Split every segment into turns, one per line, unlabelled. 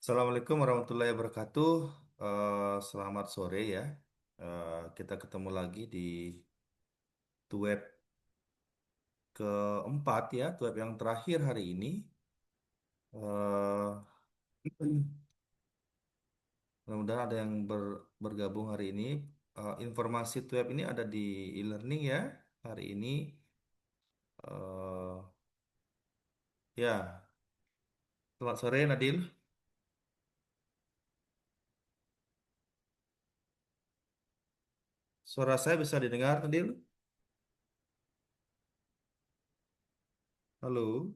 Assalamualaikum warahmatullahi wabarakatuh. Selamat sore ya. Kita ketemu lagi di web keempat ya, web yang terakhir hari ini. Eh, Mudah-mudahan ada yang bergabung hari ini. Informasi web ini ada di e-learning ya hari ini. Eh, ya, selamat sore Nadil. Suara saya bisa didengar Nadil? Halo,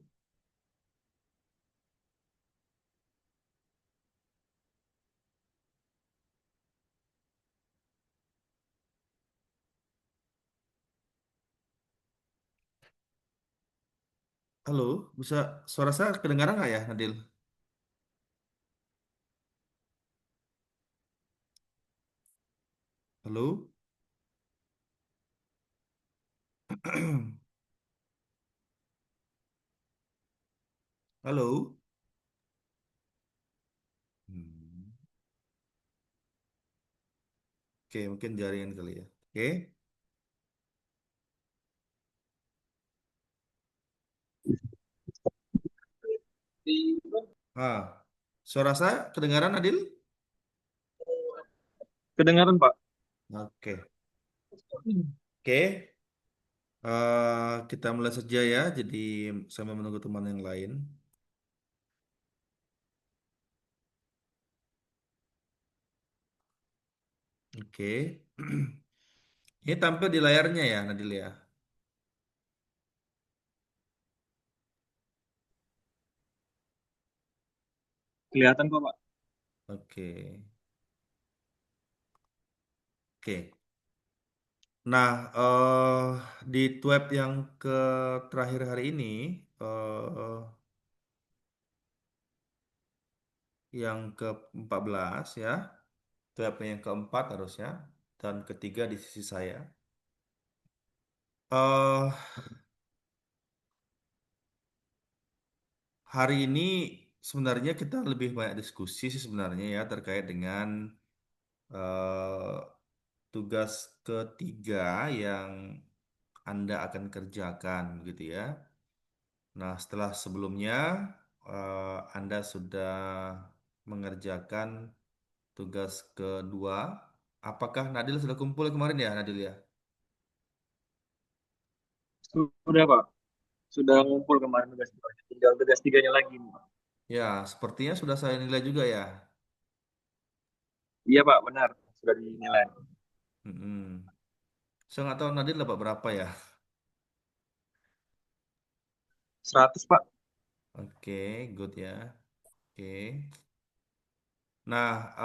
halo, bisa suara saya kedengaran nggak ya Nadil? Halo, halo. Hmm. Oke, mungkin jaringan kali ya. Oke. Ah, suara saya kedengaran Adil?
Kedengaran, Pak.
Oke. Oke. Kita mulai saja ya. Jadi sambil menunggu teman yang lain. Oke. Ini tampil di layarnya ya, Nadil ya.
Kelihatan kok, Pak.
Oke. Oke. Nah, di web yang ke terakhir hari ini, yang ke-14 ya, web yang keempat harusnya, dan ketiga di sisi saya. eh Hari ini sebenarnya kita lebih banyak diskusi sih sebenarnya ya terkait dengan eh, tugas ketiga yang Anda akan kerjakan gitu ya. Nah, setelah sebelumnya Anda sudah mengerjakan tugas kedua. Apakah Nadil sudah kumpul kemarin ya, Nadil ya?
Sudah, Pak. Sudah ngumpul kemarin tugas tiganya. Tinggal tugas tiganya lagi, Pak.
Ya, sepertinya sudah saya nilai juga ya.
Iya, Pak, benar. Sudah dinilai.
Mm-mm. Saya nggak tahu Nadil dapat berapa ya.
100, Pak.
Oke, good ya. Oke. Nah,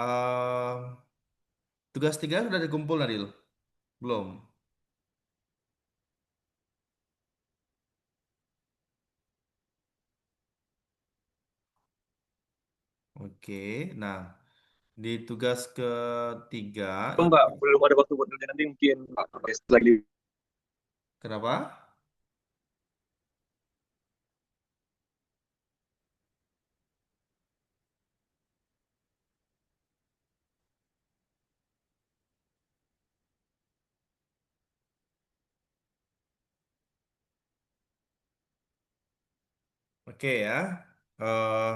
tugas tiga sudah dikumpul Nadil? Belum? Oke, nah di tugas ketiga
Belum,
itu
Pak. Belum ada waktu buat kerja. Nanti mungkin Pak, lagi.
kenapa? Oke ya, eh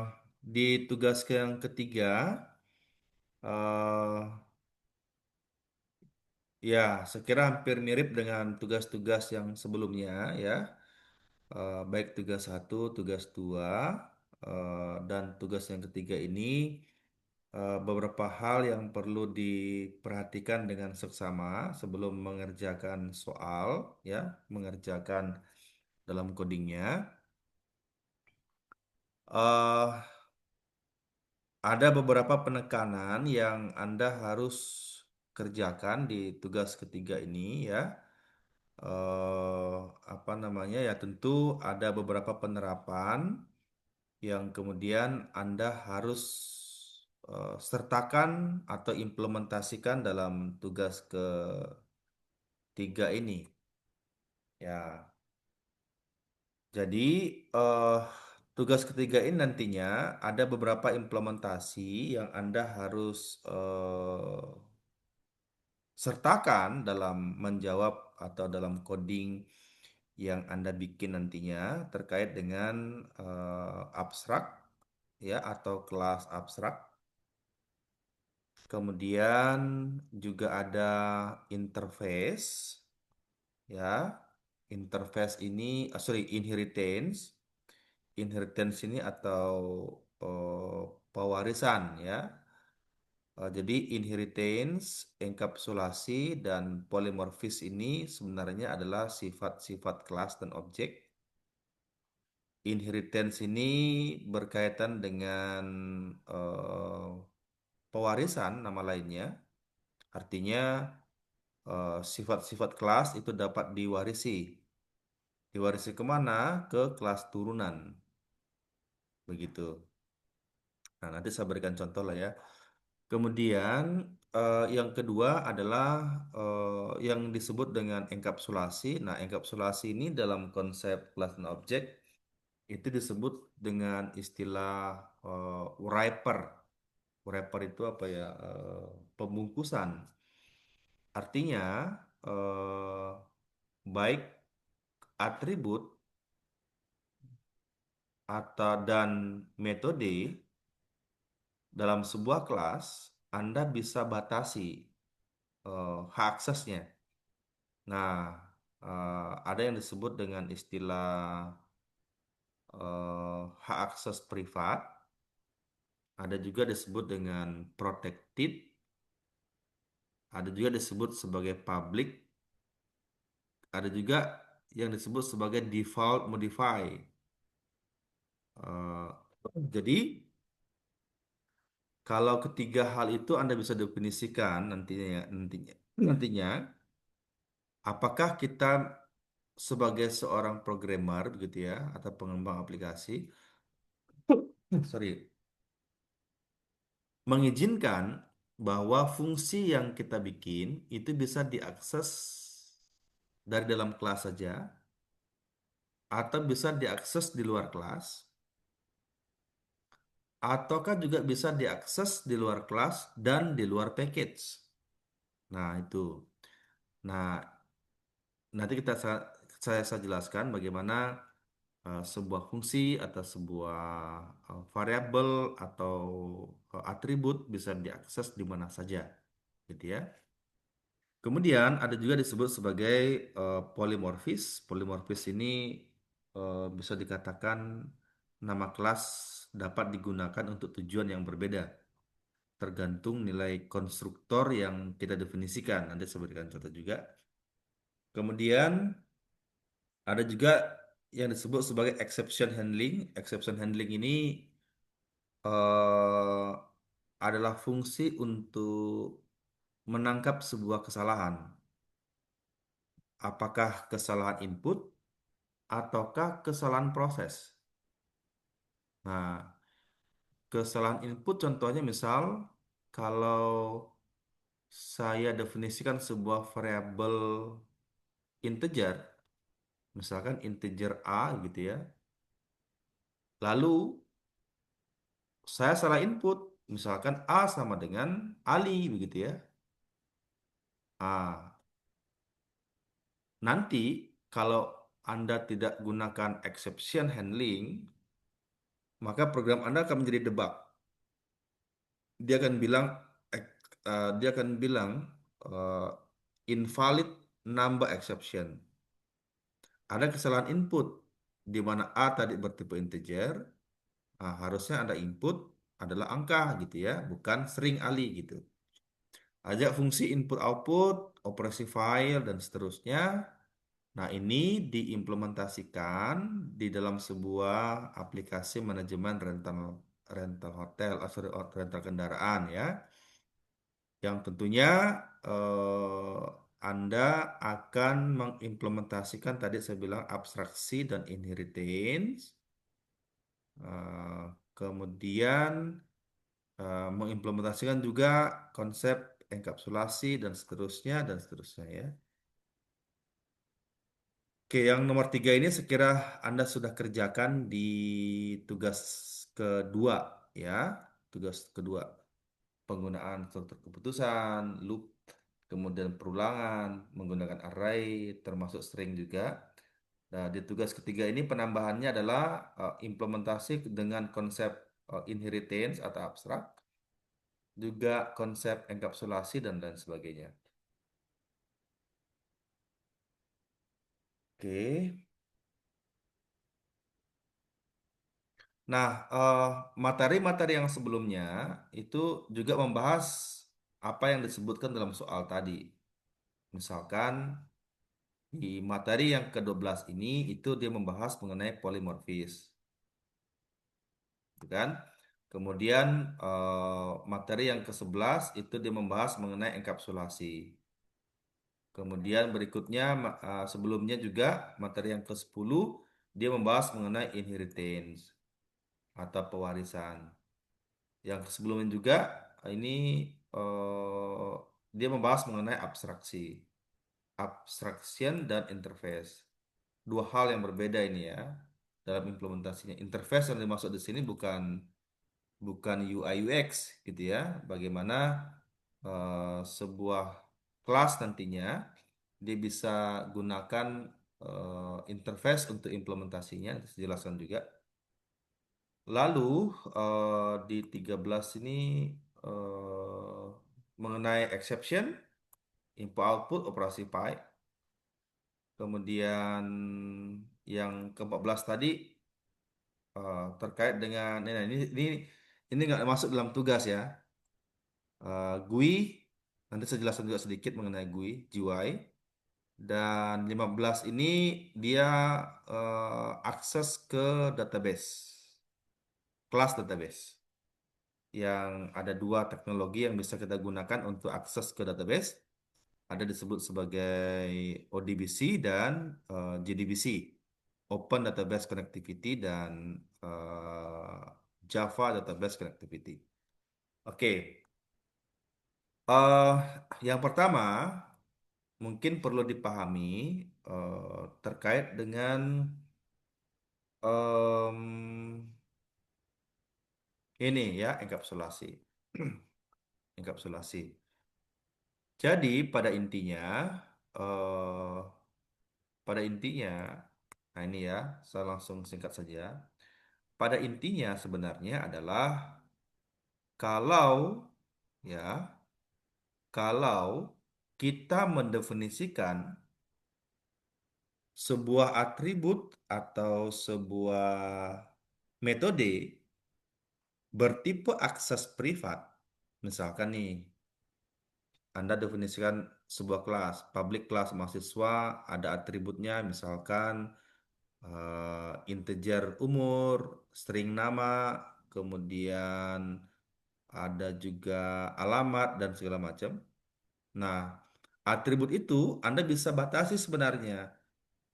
di tugas yang ketiga, eh ya sekira hampir mirip dengan tugas-tugas yang sebelumnya ya. Baik tugas satu, tugas dua, dan tugas yang ketiga ini beberapa hal yang perlu diperhatikan dengan seksama sebelum mengerjakan soal, ya, mengerjakan dalam codingnya. eh ada beberapa penekanan yang Anda harus kerjakan di tugas ketiga ini, ya. Apa namanya ya? Tentu ada beberapa penerapan yang kemudian Anda harus sertakan atau implementasikan dalam tugas ketiga ini. Ya, jadi eh, Tugas ketiga ini nantinya ada beberapa implementasi yang Anda harus sertakan dalam menjawab atau dalam coding yang Anda bikin nantinya terkait dengan abstrak ya atau kelas abstrak. Kemudian juga ada interface ya. Interface ini, sorry, inheritance. Inheritance ini atau eh, pewarisan ya. Jadi inheritance, enkapsulasi, dan polimorfis ini sebenarnya adalah sifat-sifat kelas dan objek. Inheritance ini berkaitan dengan eh, pewarisan nama lainnya. Artinya sifat-sifat kelas itu dapat diwarisi. Diwarisi kemana? Ke kelas turunan. Begitu. Nah, nanti saya berikan contoh lah ya. Kemudian yang kedua adalah yang disebut dengan enkapsulasi. Nah, enkapsulasi ini dalam konsep kelas dan objek itu disebut dengan istilah wrapper. Wrapper itu apa ya? Pembungkusan. Artinya baik atribut atau dan metode dalam sebuah kelas Anda bisa batasi hak aksesnya. Nah, ada yang disebut dengan istilah hak akses privat, ada juga disebut dengan protected, ada juga disebut sebagai public, ada juga yang disebut sebagai default modify. Eh, jadi, kalau ketiga hal itu Anda bisa definisikan nantinya, apakah kita sebagai seorang programmer begitu ya, atau pengembang aplikasi, sorry, mengizinkan bahwa fungsi yang kita bikin itu bisa diakses dari dalam kelas saja atau bisa diakses di luar kelas ataukah juga bisa diakses di luar kelas dan di luar package. Nah, itu. Nah, nanti saya jelaskan bagaimana sebuah fungsi atau sebuah variabel atau atribut bisa diakses di mana saja, gitu ya. Kemudian ada juga disebut sebagai polimorfis. Polimorfis ini bisa dikatakan nama kelas dapat digunakan untuk tujuan yang berbeda, tergantung nilai konstruktor yang kita definisikan. Nanti saya berikan contoh juga. Kemudian ada juga yang disebut sebagai exception handling. Exception handling ini eh, adalah fungsi untuk menangkap sebuah kesalahan. Apakah kesalahan input ataukah kesalahan proses. Nah, kesalahan input contohnya misal kalau saya definisikan sebuah variabel integer, misalkan integer A gitu ya. Lalu saya salah input, misalkan A sama dengan Ali begitu ya. Ah, nanti kalau Anda tidak gunakan exception handling, maka program Anda akan menjadi debug. Dia akan bilang dia akan bilang eh, invalid number exception. Ada kesalahan input di mana A tadi bertipe integer, harusnya Anda input adalah angka gitu ya, bukan string Ali gitu. Ajak fungsi input output, operasi file dan seterusnya. Nah, ini diimplementasikan di dalam sebuah aplikasi manajemen rental rental hotel, sorry, rental kendaraan ya. Yang tentunya eh, Anda akan mengimplementasikan tadi saya bilang abstraksi dan inheritance, eh, kemudian mengimplementasikan juga konsep enkapsulasi dan seterusnya ya. Oke, yang nomor tiga ini sekira Anda sudah kerjakan di tugas kedua, ya. Tugas kedua, penggunaan struktur keputusan, loop, kemudian perulangan, menggunakan array, termasuk string juga. Nah, di tugas ketiga ini penambahannya adalah implementasi dengan konsep inheritance atau abstrak, juga konsep enkapsulasi dan lain sebagainya. Oke. Nah, materi-materi yang sebelumnya itu juga membahas apa yang disebutkan dalam soal tadi. Misalkan di materi yang ke-12 ini itu dia membahas mengenai polimorfis, gitu kan? Kemudian materi yang ke-11 itu dia membahas mengenai enkapsulasi. Kemudian berikutnya sebelumnya juga materi yang ke-10 dia membahas mengenai inheritance atau pewarisan. Yang sebelumnya juga ini eh, dia membahas mengenai abstraksi, abstraction dan interface. Dua hal yang berbeda ini ya dalam implementasinya. Interface yang dimaksud di sini bukan bukan UI UX gitu ya. Bagaimana sebuah kelas nantinya dia bisa gunakan interface untuk implementasinya, saya jelaskan juga. Lalu di 13 ini eh, mengenai exception, input output, operasi pipe. Kemudian yang ke-14 tadi terkait dengan ini nggak masuk dalam tugas ya. GUI nanti saya jelaskan juga sedikit mengenai GUI, GUI. Dan 15 ini dia akses ke database, kelas database. Yang ada dua teknologi yang bisa kita gunakan untuk akses ke database. Ada disebut sebagai ODBC dan JDBC, Open Database Connectivity dan Java Database Connectivity. Oke, eh, yang pertama mungkin perlu dipahami terkait dengan em, ini ya enkapsulasi. Enkapsulasi. Jadi eh, pada intinya, nah ini ya, saya langsung singkat saja. Pada intinya sebenarnya adalah kalau ya, kalau kita mendefinisikan sebuah atribut atau sebuah metode bertipe akses privat, misalkan nih, Anda definisikan sebuah kelas, public class mahasiswa, ada atributnya, misalkan integer umur, string nama, kemudian ada juga alamat dan segala macam. Nah, atribut itu Anda bisa batasi sebenarnya.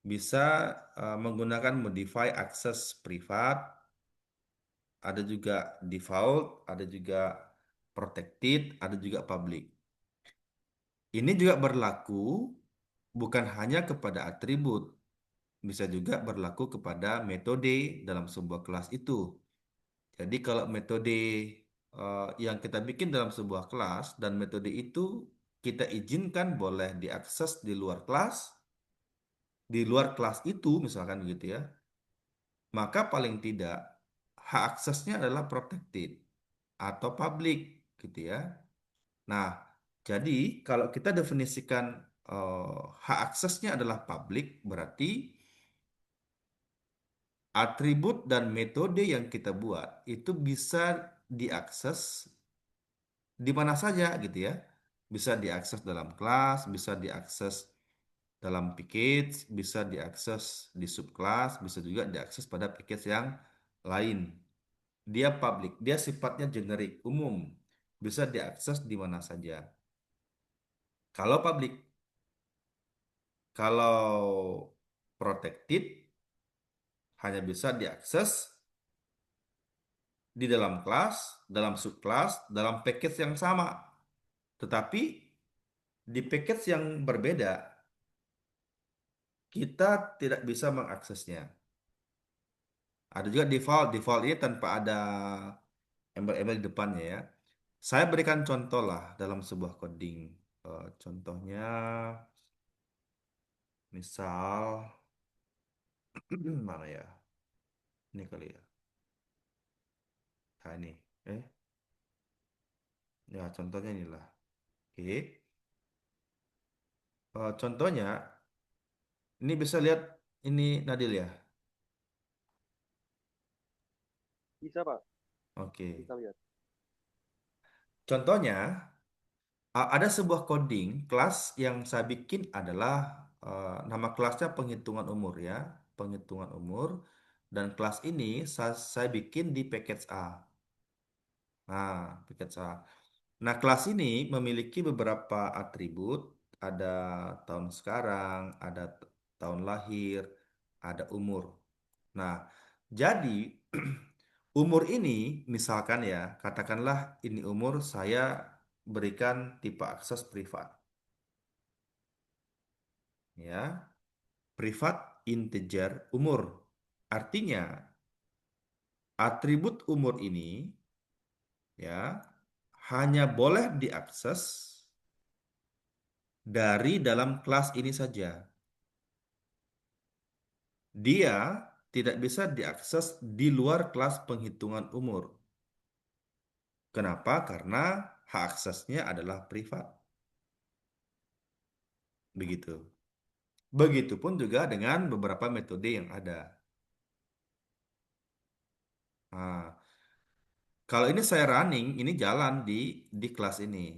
Bisa menggunakan modify access privat, ada juga default, ada juga protected, ada juga public. Ini juga berlaku bukan hanya kepada atribut, bisa juga berlaku kepada metode dalam sebuah kelas itu. Jadi kalau metode yang kita bikin dalam sebuah kelas dan metode itu kita izinkan boleh diakses di luar kelas itu misalkan gitu ya, maka paling tidak hak aksesnya adalah protected atau public gitu ya. Nah, jadi kalau kita definisikan hak aksesnya adalah public, berarti atribut dan metode yang kita buat itu bisa diakses di mana saja gitu ya. Bisa diakses dalam kelas, bisa diakses dalam package, bisa diakses di subkelas, bisa juga diakses pada package yang lain. Dia public, dia sifatnya generik, umum, bisa diakses di mana saja. Kalau public, kalau protected hanya bisa diakses di dalam kelas, dalam subkelas, dalam package yang sama. Tetapi di package yang berbeda. kita tidak bisa mengaksesnya. Ada juga default, default ini tanpa ada embel-embel di depannya ya. Saya berikan contoh lah dalam sebuah coding. Contohnya, misal, mana ya? Ini kali ya. Nah, ini. Eh, ya contohnya inilah. Oke. Contohnya, ini bisa lihat ini Nadil ya.
Bisa, Pak.
Oke.
Bisa lihat.
Contohnya, ada sebuah coding kelas yang saya bikin adalah nama kelasnya penghitungan umur ya, penghitungan umur. Dan kelas ini saya bikin di package A. Nah, package A. Nah, kelas ini memiliki beberapa atribut. Ada tahun sekarang, ada tahun lahir, ada umur. Nah, jadi umur ini misalkan ya, katakanlah ini umur saya berikan tipe akses privat. Ya, privat integer umur. Artinya, atribut umur ini ya hanya boleh diakses dari dalam kelas ini saja. Dia tidak bisa diakses di luar kelas penghitungan umur. Kenapa? Karena hak aksesnya adalah privat. Begitu. Begitupun juga dengan beberapa metode yang ada. Nah, kalau ini saya running, ini jalan di kelas ini.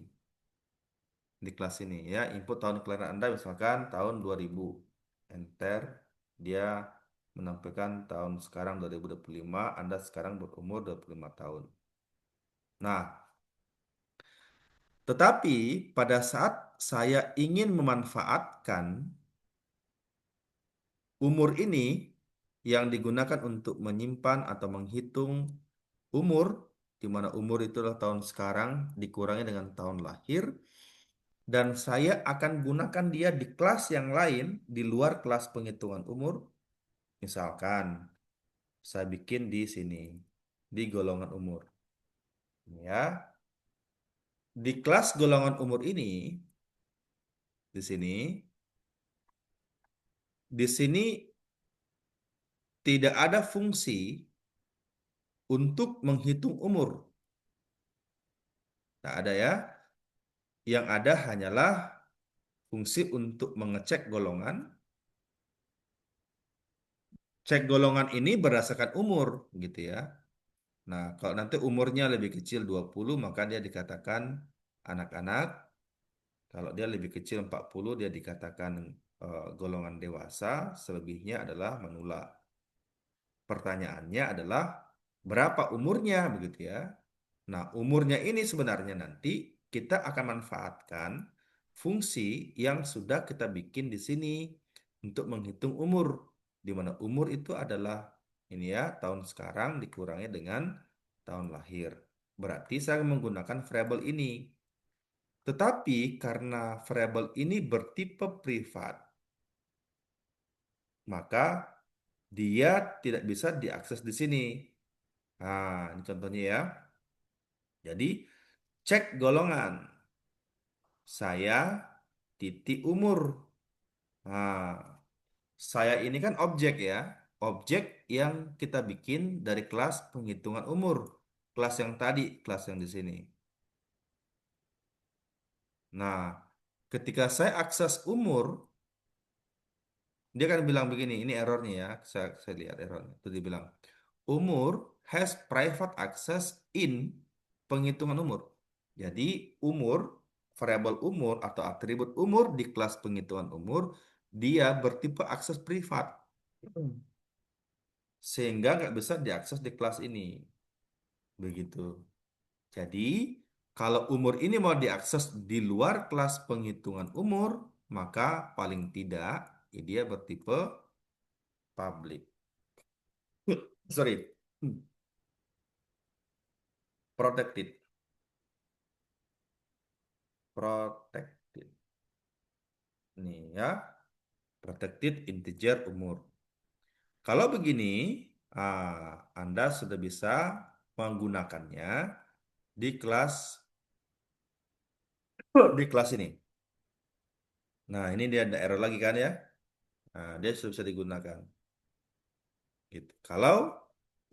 Di kelas ini ya, input tahun kelahiran Anda misalkan tahun 2000. Enter, dia menampilkan tahun sekarang 2025, Anda sekarang berumur 25 tahun. Nah, tetapi pada saat saya ingin memanfaatkan umur ini yang digunakan untuk menyimpan atau menghitung umur, di mana umur itu adalah tahun sekarang dikurangi dengan tahun lahir, dan saya akan gunakan dia di kelas yang lain di luar kelas penghitungan umur. Misalkan saya bikin di sini di golongan umur. Ya, di kelas golongan umur ini di sini di sini tidak ada fungsi untuk menghitung umur. Tak ada ya. Yang ada hanyalah fungsi untuk mengecek golongan. Cek golongan ini berdasarkan umur gitu ya. Nah, kalau nanti umurnya lebih kecil 20, maka dia dikatakan anak-anak. Kalau dia lebih kecil 40, dia dikatakan golongan dewasa. Selebihnya adalah manula. Pertanyaannya adalah berapa umurnya begitu ya. Nah, umurnya ini sebenarnya nanti kita akan manfaatkan fungsi yang sudah kita bikin di sini untuk menghitung umur. Di mana umur itu adalah ini ya, tahun sekarang dikurangi dengan tahun lahir. Berarti saya menggunakan variabel ini. Tetapi karena variabel ini bertipe privat, maka dia tidak bisa diakses di sini. Nah, ini contohnya ya. Jadi, cek golongan. Saya titik umur. Nah, saya ini kan objek ya. Objek yang kita bikin dari kelas penghitungan umur. Kelas yang tadi, kelas yang di sini. Nah, ketika saya akses umur, dia kan bilang begini, ini errornya ya. Saya lihat errornya. Itu dia bilang, umur has private access in penghitungan umur. Jadi umur, variabel umur atau atribut umur di kelas penghitungan umur, dia bertipe akses privat. Sehingga nggak bisa diakses di kelas ini. Begitu. Jadi kalau umur ini mau diakses di luar kelas penghitungan umur, maka paling tidak dia bertipe public. Sorry, protected. Protected. Nih ya. protected integer umur. Kalau begini, Anda sudah bisa menggunakannya di kelas ini. Nah, ini dia ada error lagi kan ya. Nah, dia sudah bisa digunakan. Gitu. Kalau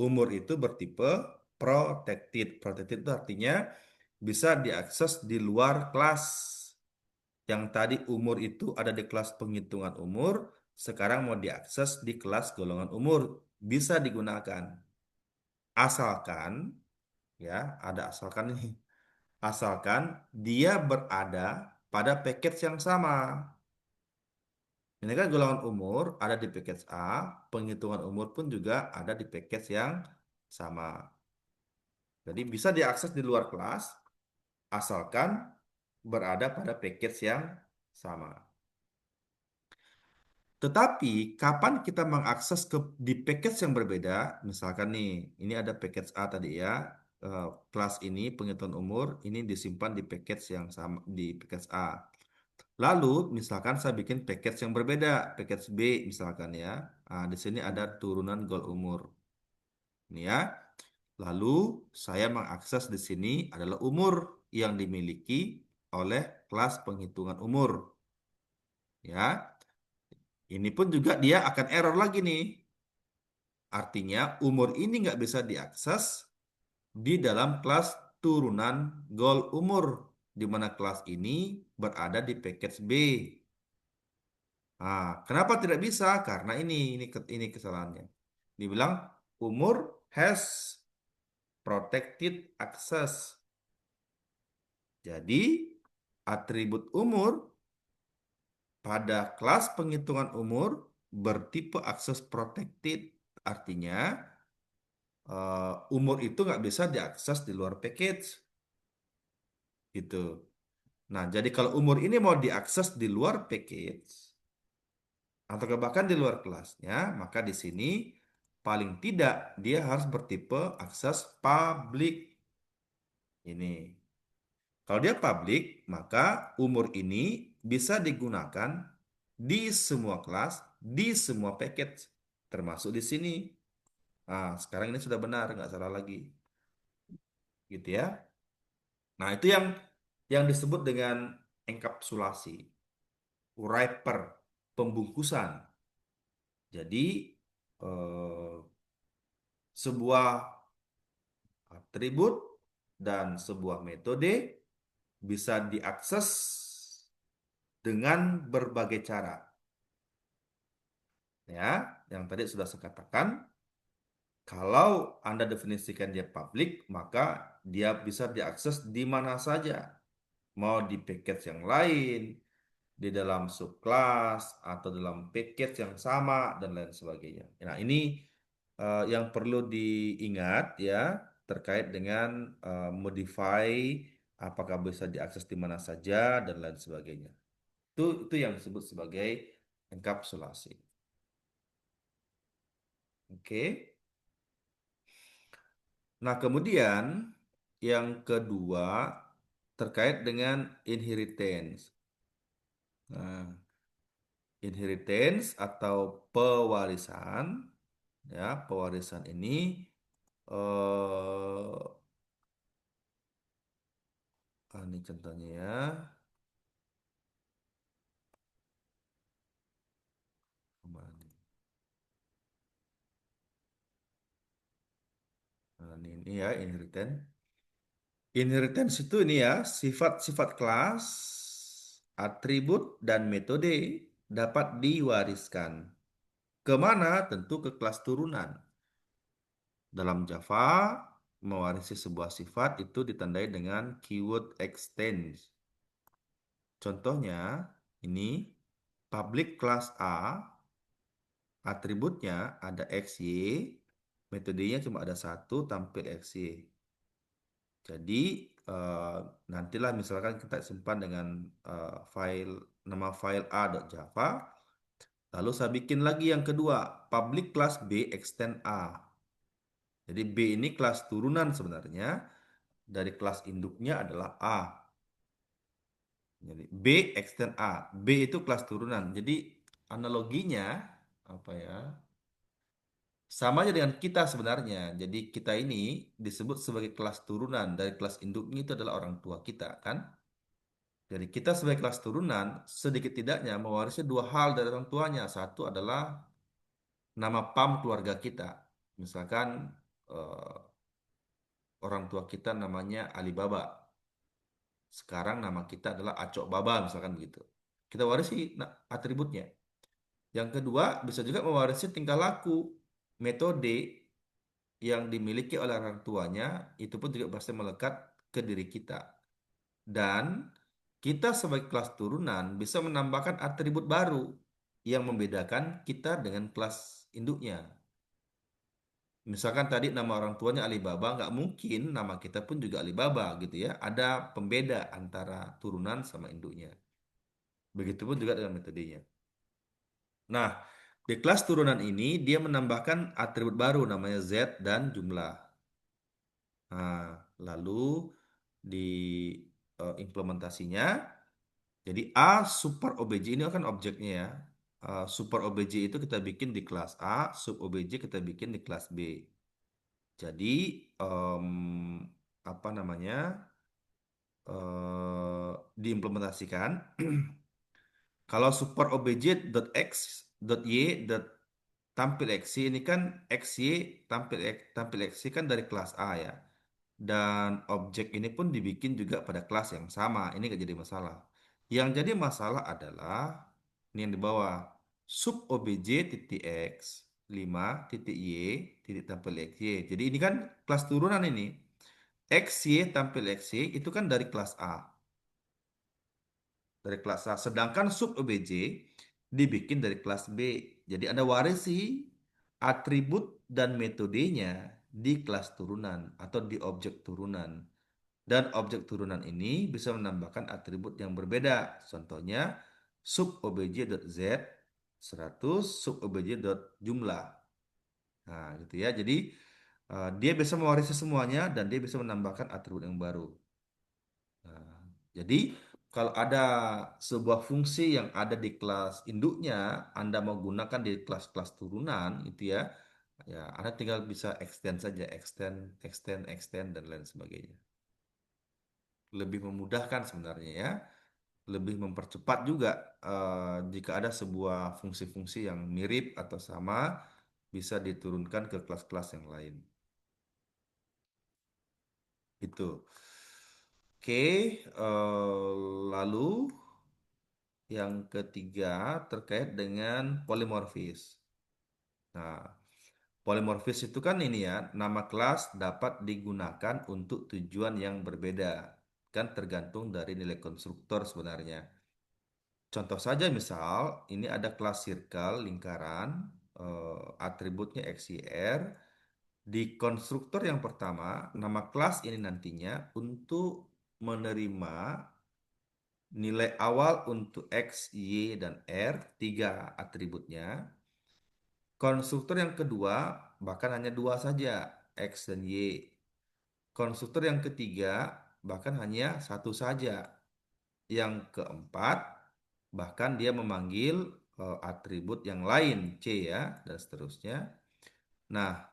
umur itu bertipe protected. Protected itu artinya bisa diakses di luar kelas. Yang tadi umur itu ada di kelas penghitungan umur, sekarang mau diakses di kelas golongan umur. Bisa digunakan. Asalkan, ya, ada asalkan ini. Asalkan dia berada pada package yang sama. Ini kan golongan umur ada di package A, penghitungan umur pun juga ada di package yang sama. Jadi bisa diakses di luar kelas asalkan berada pada package yang sama. Tetapi kapan kita mengakses di package yang berbeda? Misalkan nih, ini ada package A tadi ya, kelas ini penghitungan umur ini disimpan di package yang sama di package A. Lalu misalkan saya bikin package yang berbeda, package B misalkan ya. Nah, di sini ada turunan goal umur. Ini ya. Lalu saya mengakses di sini adalah umur yang dimiliki oleh kelas penghitungan umur. Ya, ini pun juga dia akan error lagi nih. Artinya umur ini nggak bisa diakses di dalam kelas turunan goal umur, di mana kelas ini berada di package B. Nah, kenapa tidak bisa? Karena ini kesalahannya. Dibilang umur has protected access. Jadi, atribut umur pada kelas penghitungan umur bertipe akses protected. Artinya, umur itu nggak bisa diakses di luar package. Gitu. Nah, jadi kalau umur ini mau diakses di luar package, atau bahkan di luar kelasnya, maka di sini paling tidak dia harus bertipe akses public. Ini. Kalau dia public, maka umur ini bisa digunakan di semua kelas, di semua package, termasuk di sini. Nah, sekarang ini sudah benar, nggak salah lagi. Gitu ya. Nah, itu yang disebut dengan enkapsulasi, wrapper, pembungkusan. Jadi, eh, sebuah atribut dan sebuah metode bisa diakses dengan berbagai cara. Ya, yang tadi sudah saya katakan, kalau Anda definisikan dia public, maka dia bisa diakses di mana saja. Mau di package yang lain, di dalam subclass, atau dalam package yang sama, dan lain sebagainya. Nah, ini yang perlu diingat ya, terkait dengan modify, apakah bisa diakses di mana saja, dan lain sebagainya. Itu yang disebut sebagai enkapsulasi. Oke. Nah, kemudian yang kedua terkait dengan inheritance. Nah, inheritance atau pewarisan, ya, pewarisan ini ini contohnya ya. Kembali. Nah, ini ya inheritance. Inheritance itu ini ya, sifat-sifat kelas, atribut, dan metode dapat diwariskan. Kemana? Tentu ke kelas turunan. Dalam Java, mewarisi sebuah sifat itu ditandai dengan keyword extends. Contohnya, ini public class A, atributnya ada XY, metodenya cuma ada satu, tampil XY. Jadi, eh, nantilah misalkan kita simpan dengan nama file a.java, lalu saya bikin lagi yang kedua, public class B extend A. Jadi B ini kelas turunan sebenarnya dari kelas induknya adalah A. Jadi B extend A. B itu kelas turunan. Jadi analoginya apa ya? Sama aja dengan kita sebenarnya. Jadi kita ini disebut sebagai kelas turunan dari kelas induknya itu adalah orang tua kita kan. Jadi kita sebagai kelas turunan sedikit tidaknya mewarisi dua hal dari orang tuanya. Satu adalah nama PAM keluarga kita. Misalkan eh, orang tua kita namanya Alibaba. Sekarang nama kita adalah Acok Baba misalkan begitu. Kita warisi atributnya. Yang kedua bisa juga mewarisi tingkah laku, metode yang dimiliki oleh orang tuanya itu pun juga pasti melekat ke diri kita. Dan kita sebagai kelas turunan bisa menambahkan atribut baru yang membedakan kita dengan kelas induknya. Misalkan tadi nama orang tuanya Alibaba, nggak mungkin nama kita pun juga Alibaba gitu ya. Ada pembeda antara turunan sama induknya. Begitupun juga dengan metodenya. Nah, di kelas turunan ini dia menambahkan atribut baru namanya Z dan jumlah. Nah, lalu di implementasinya, jadi A super OBJ ini kan objeknya ya. Super OBJ itu kita bikin di kelas A, sub OBJ kita bikin di kelas B. Jadi apa namanya diimplementasikan. Kalau super obj.x y tampil xy ini kan xy tampil xy kan dari kelas A ya. Dan objek ini pun dibikin juga pada kelas yang sama. Ini nggak jadi masalah. Yang jadi masalah adalah ini yang di bawah. Sub obj titik x 5 titik y titik tampil xy. Jadi ini kan kelas turunan ini. Xy tampil xy itu kan dari kelas A. Dari kelas A. Sedangkan sub obj dibikin dari kelas B. Jadi Anda warisi atribut dan metodenya di kelas turunan atau di objek turunan. Dan objek turunan ini bisa menambahkan atribut yang berbeda. Contohnya sub obj.z 100 sub obj.jumlah. Nah, gitu ya. Jadi dia bisa mewarisi semuanya dan dia bisa menambahkan atribut yang baru. Nah, jadi kalau ada sebuah fungsi yang ada di kelas induknya, Anda mau gunakan di kelas-kelas turunan, itu ya, ya Anda tinggal bisa extend saja, extend, extend, extend dan lain sebagainya. Lebih memudahkan sebenarnya ya, lebih mempercepat juga jika ada sebuah fungsi-fungsi yang mirip atau sama bisa diturunkan ke kelas-kelas yang lain. Itu. Oke, lalu yang ketiga terkait dengan polimorfis. Nah, polimorfis itu kan ini ya, nama kelas dapat digunakan untuk tujuan yang berbeda. Kan tergantung dari nilai konstruktor sebenarnya. Contoh saja misal, ini ada kelas circle, lingkaran, atributnya XYR. Di konstruktor yang pertama, nama kelas ini nantinya untuk menerima nilai awal untuk X, Y, dan R, tiga atributnya. Konstruktor yang kedua, bahkan hanya dua saja, X dan Y. Konstruktor yang ketiga, bahkan hanya satu saja. Yang keempat, bahkan dia memanggil atribut yang lain, C ya, dan seterusnya. Nah,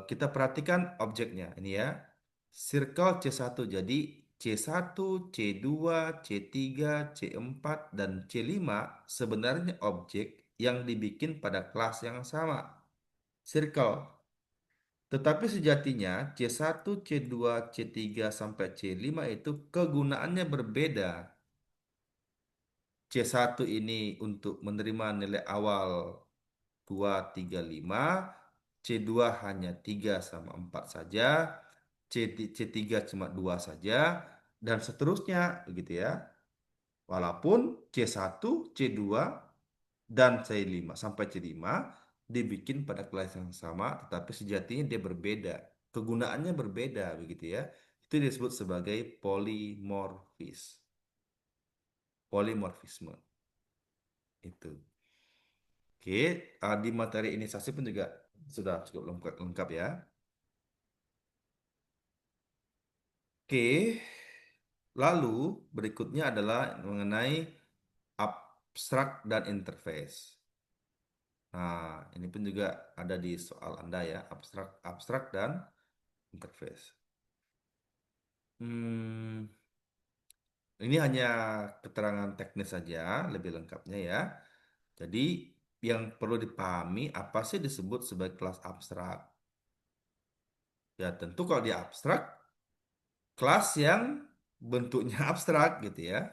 kita perhatikan objeknya ini ya. Circle C1 jadi C1, C2, C3, C4 dan C5 sebenarnya objek yang dibikin pada kelas yang sama, circle. Tetapi sejatinya C1, C2, C3 sampai C5 itu kegunaannya berbeda. C1 ini untuk menerima nilai awal 2, 3, 5. C2 hanya 3 sama 4 saja. C3 cuma 2 saja. Dan seterusnya begitu ya. Walaupun C1, C2, dan C5 sampai C5 dibikin pada kelas yang sama, tetapi sejatinya dia berbeda. Kegunaannya berbeda begitu ya. Itu disebut sebagai polimorfis. Polimorfisme itu. Oke, di materi inisiasi pun juga sudah cukup lengkap, lengkap ya. Oke, lalu berikutnya adalah mengenai up. abstrak dan interface. Nah, ini pun juga ada di soal Anda ya, abstrak, abstrak dan interface. Hmm, ini hanya keterangan teknis saja, lebih lengkapnya ya. Jadi, yang perlu dipahami apa sih disebut sebagai kelas abstrak? Ya, tentu kalau dia abstrak, kelas yang bentuknya abstrak gitu ya.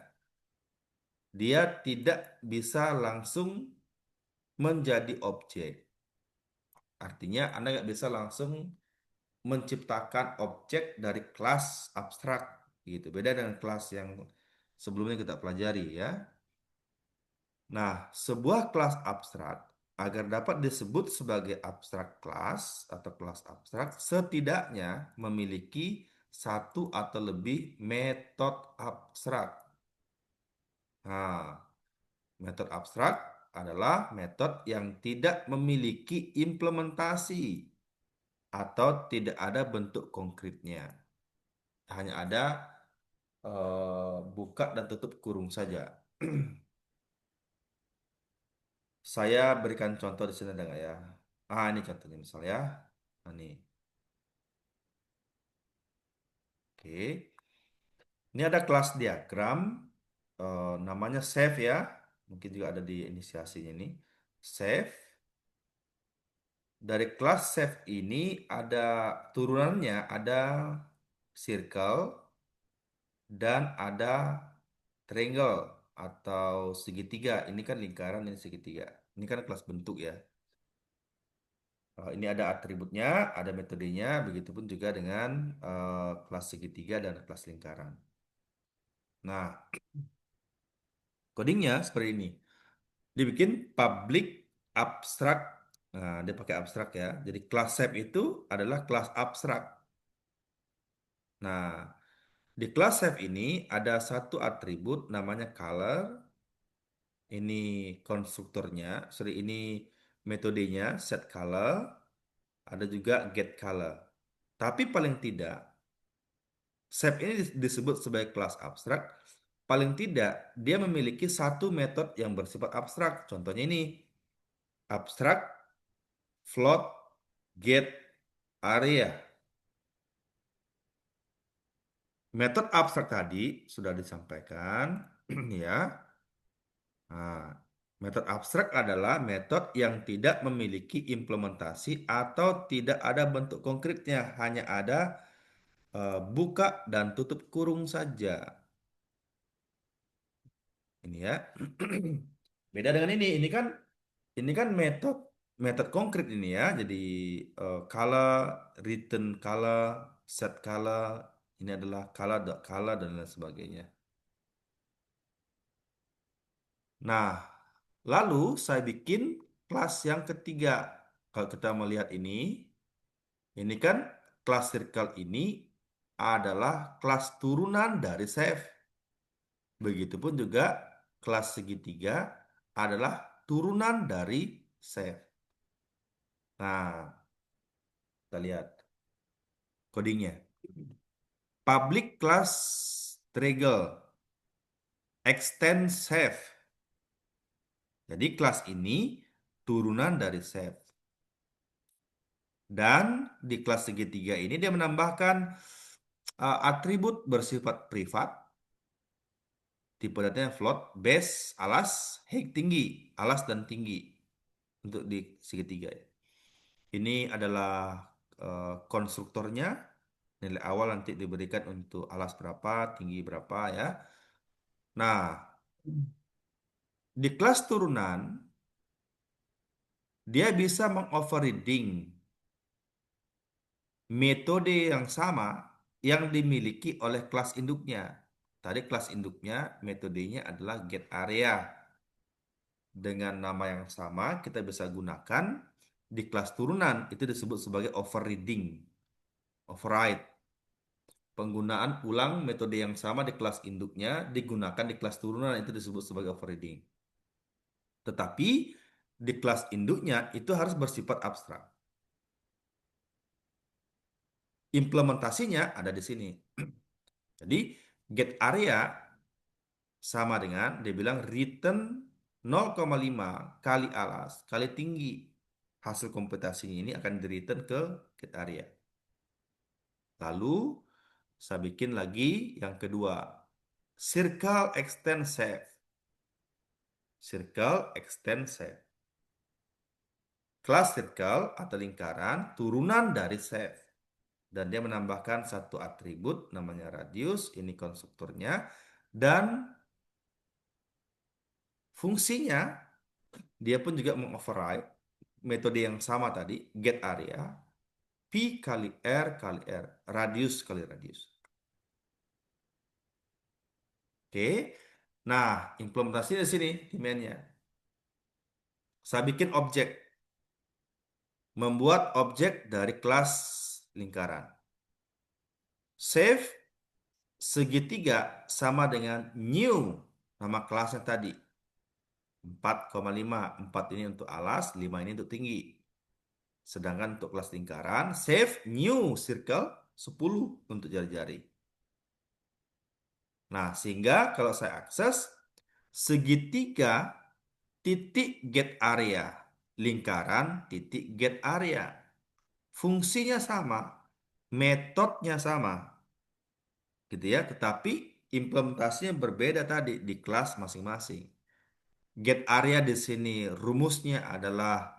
Dia tidak bisa langsung menjadi objek. Artinya, Anda nggak bisa langsung menciptakan objek dari kelas abstrak gitu. Beda dengan kelas yang sebelumnya kita pelajari ya. Nah, sebuah kelas abstrak agar dapat disebut sebagai abstrak kelas atau kelas abstrak setidaknya memiliki satu atau lebih metode abstrak. Nah, metode abstrak adalah metode yang tidak memiliki implementasi atau tidak ada bentuk konkretnya. Hanya ada buka dan tutup kurung saja. Saya berikan contoh di sini ada nggak ya? Ah, ini contohnya misalnya. Nah, nih. Oke. Ini ada kelas diagram. Namanya save ya. Mungkin juga ada di inisiasinya ini. Save. Dari kelas save ini ada turunannya, ada circle dan ada triangle atau segitiga. Ini kan lingkaran, ini segitiga. Ini kan kelas bentuk ya. Ini ada atributnya, ada metodenya, begitupun juga dengan kelas segitiga dan kelas lingkaran. Nah, codingnya seperti ini. Dibikin public abstract. Nah, dia pakai abstrak ya. Jadi kelas shape itu adalah kelas abstrak. Nah, di kelas shape ini ada satu atribut namanya color. Ini konstruktornya, sorry, ini metodenya set color. Ada juga get color. Tapi paling tidak shape ini disebut sebagai kelas abstrak. Paling tidak, dia memiliki satu metode yang bersifat abstrak. Contohnya ini, abstrak, float, get, area. Metode abstrak tadi sudah disampaikan, ya. Nah, metode abstrak adalah metode yang tidak memiliki implementasi atau tidak ada bentuk konkretnya, hanya ada buka dan tutup kurung saja. Ini ya. Beda dengan ini kan metode metode konkret ini ya. Jadi color, return color, set color, ini adalah color, dot color dan lain sebagainya. Nah, lalu saya bikin kelas yang ketiga. Kalau kita melihat ini kan kelas circle ini adalah kelas turunan dari save. Begitupun juga kelas segitiga adalah turunan dari save. Nah, kita lihat codingnya. Public class triangle extend save. Jadi kelas ini turunan dari save. Dan di kelas segitiga ini dia menambahkan atribut bersifat privat, tipe datanya float, base, alas, height tinggi, alas dan tinggi untuk di segitiga ya. Ini adalah konstruktornya. Nilai awal nanti diberikan untuk alas berapa, tinggi berapa ya. Nah, di kelas turunan dia bisa mengoverriding metode yang sama yang dimiliki oleh kelas induknya. Tadi kelas induknya metodenya adalah get area. Dengan nama yang sama kita bisa gunakan di kelas turunan itu disebut sebagai overriding, override. Penggunaan ulang metode yang sama di kelas induknya digunakan di kelas turunan itu disebut sebagai overriding. Tetapi di kelas induknya itu harus bersifat abstrak. Implementasinya ada di sini. Jadi get area sama dengan dia bilang return. 0,5 kali alas kali tinggi. Hasil komputasinya ini akan di return ke get area. Lalu saya bikin lagi yang kedua. Circle extend save. Circle extend save. Kelas circle atau lingkaran turunan dari save. Dan dia menambahkan satu atribut namanya radius, ini konstruktornya. Dan fungsinya dia pun juga mengoverride metode yang sama tadi, get area, P kali R, radius kali radius. Oke, nah implementasi di sini demandnya. Saya bikin objek, membuat objek dari kelas lingkaran. Save segitiga sama dengan new, nama kelasnya tadi. 4,5. 4 ini untuk alas, 5 ini untuk tinggi. Sedangkan untuk kelas lingkaran, save new circle 10 untuk jari-jari. Nah, sehingga kalau saya akses, segitiga titik get area, lingkaran titik get area. Fungsinya sama, metodenya sama, gitu ya. Tetapi implementasinya berbeda tadi di kelas masing-masing. Get area di sini rumusnya adalah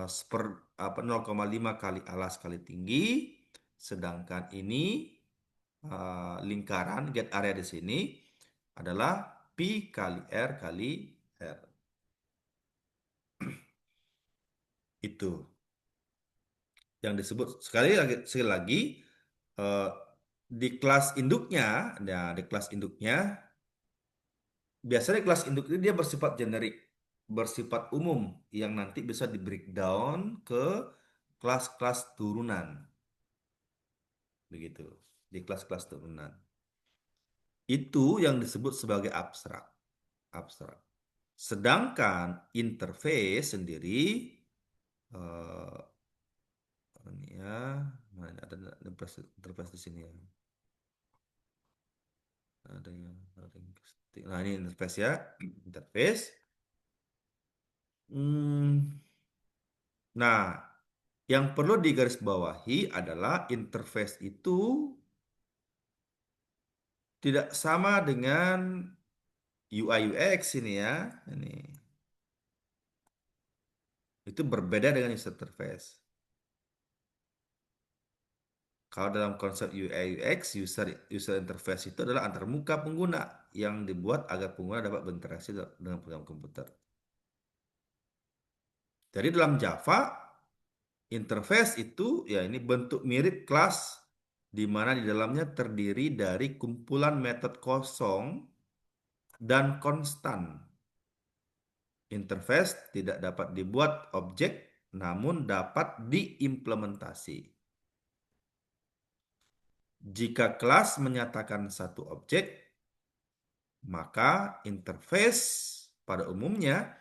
seper apa 0,5 kali alas kali tinggi, sedangkan ini lingkaran get area di sini adalah pi kali r kali r. Itu yang disebut sekali lagi eh, di kelas induknya. Nah, di kelas induknya biasanya kelas induk ini dia bersifat generik, bersifat umum yang nanti bisa di breakdown ke kelas-kelas turunan begitu. Di kelas-kelas turunan itu yang disebut sebagai abstrak. Abstrak. Sedangkan interface sendiri eh, ini ya, mana ada interface di sini ya. Nah, ini interface ya. Interface. Hmm, Nah, yang perlu digarisbawahi adalah interface itu tidak sama dengan UI UX ini ya. Ini itu berbeda dengan user interface. Kalau dalam konsep UI UX, user interface itu adalah antarmuka pengguna yang dibuat agar pengguna dapat berinteraksi dengan program komputer. Jadi dalam Java, interface itu ya ini bentuk mirip kelas di mana di dalamnya terdiri dari kumpulan metode kosong dan konstan. Interface tidak dapat dibuat objek namun dapat diimplementasi. Jika kelas menyatakan satu objek, maka interface pada umumnya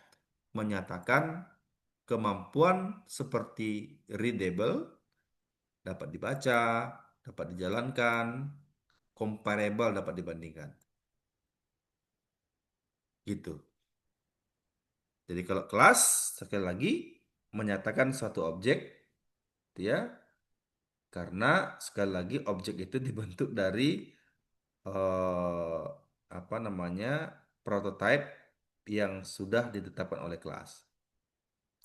menyatakan kemampuan seperti readable, dapat dibaca, dapat dijalankan, comparable dapat dibandingkan. Gitu. Jadi kalau kelas sekali lagi menyatakan suatu objek, gitu ya, karena sekali lagi objek itu dibentuk dari eh, apa namanya prototype yang sudah ditetapkan oleh kelas.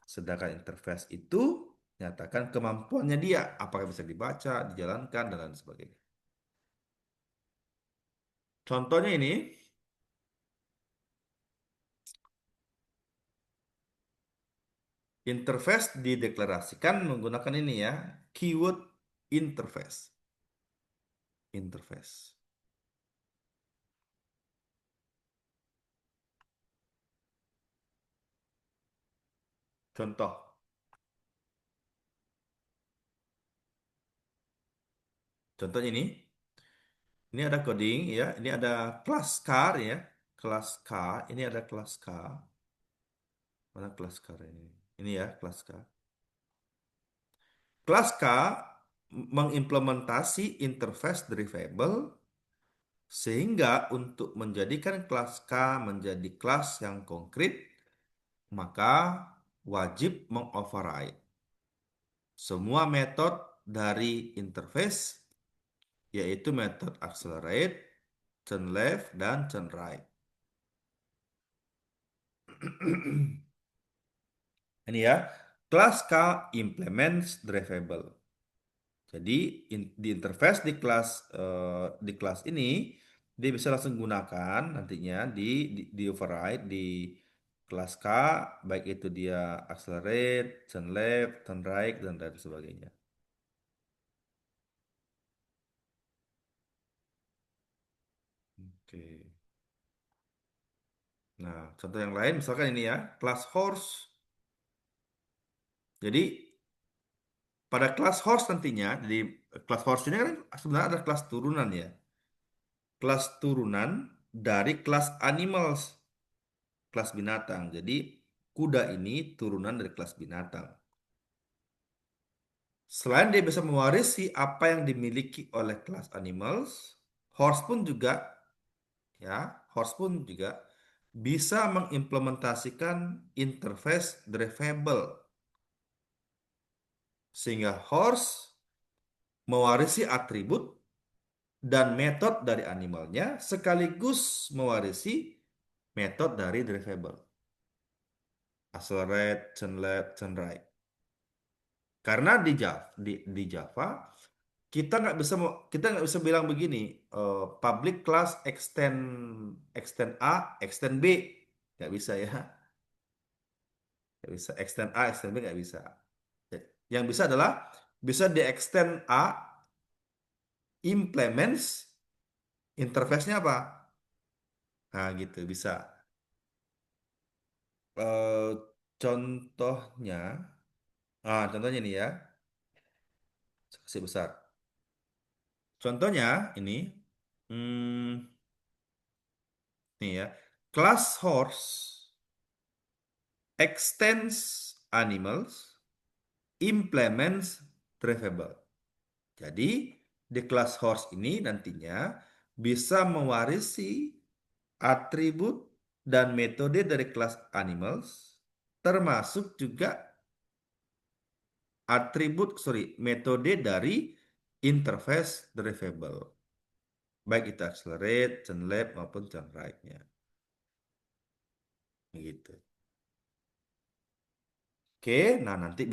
Sedangkan interface itu nyatakan kemampuannya dia, apakah bisa dibaca, dijalankan, dan lain sebagainya. Contohnya ini, interface dideklarasikan menggunakan ini ya, keyword interface. Interface. Contoh, contohnya ini ada coding ya, ini ada kelas car ya, kelas car, ini ada kelas car, mana kelas car ini? Ini ya kelas car. Kelas K mengimplementasi interface derivable sehingga untuk menjadikan kelas K menjadi kelas yang konkret, maka wajib mengoverride semua metode dari interface, yaitu metode accelerate, turn left, dan turn right. Ini ya, kelas K implements drivable. Jadi di interface di kelas ini dia bisa langsung gunakan nantinya di override di kelas K, baik itu dia accelerate, turn left, turn right, dan lain sebagainya. Oke. Nah, contoh yang lain misalkan ini ya, kelas horse. Jadi pada kelas horse nantinya, jadi kelas horse ini kan sebenarnya ada kelas turunan ya. Kelas turunan dari kelas animals, kelas binatang. Jadi kuda ini turunan dari kelas binatang. Selain dia bisa mewarisi apa yang dimiliki oleh kelas animals, horse pun juga ya, horse pun juga bisa mengimplementasikan interface drivable sehingga horse mewarisi atribut dan metode dari animalnya sekaligus mewarisi metode dari drivable. Accelerate, turn left, turn right. Karena di Java kita nggak bisa bilang begini, public class extend extend A, extend B, nggak bisa ya, nggak bisa extend A, extend B nggak bisa. Yang bisa adalah bisa di extend A, implements interface-nya apa? Nah gitu bisa. Eh, contohnya, contohnya nih ya, kasih besar. Contohnya ini, hmm, nih ya, class horse extends animals, implements drivable. Jadi di kelas horse ini nantinya bisa mewarisi atribut dan metode dari kelas animals, termasuk juga metode dari interface drivable. Baik itu accelerate, turn left maupun turn right-nya. Gitu. Oke, nah nanti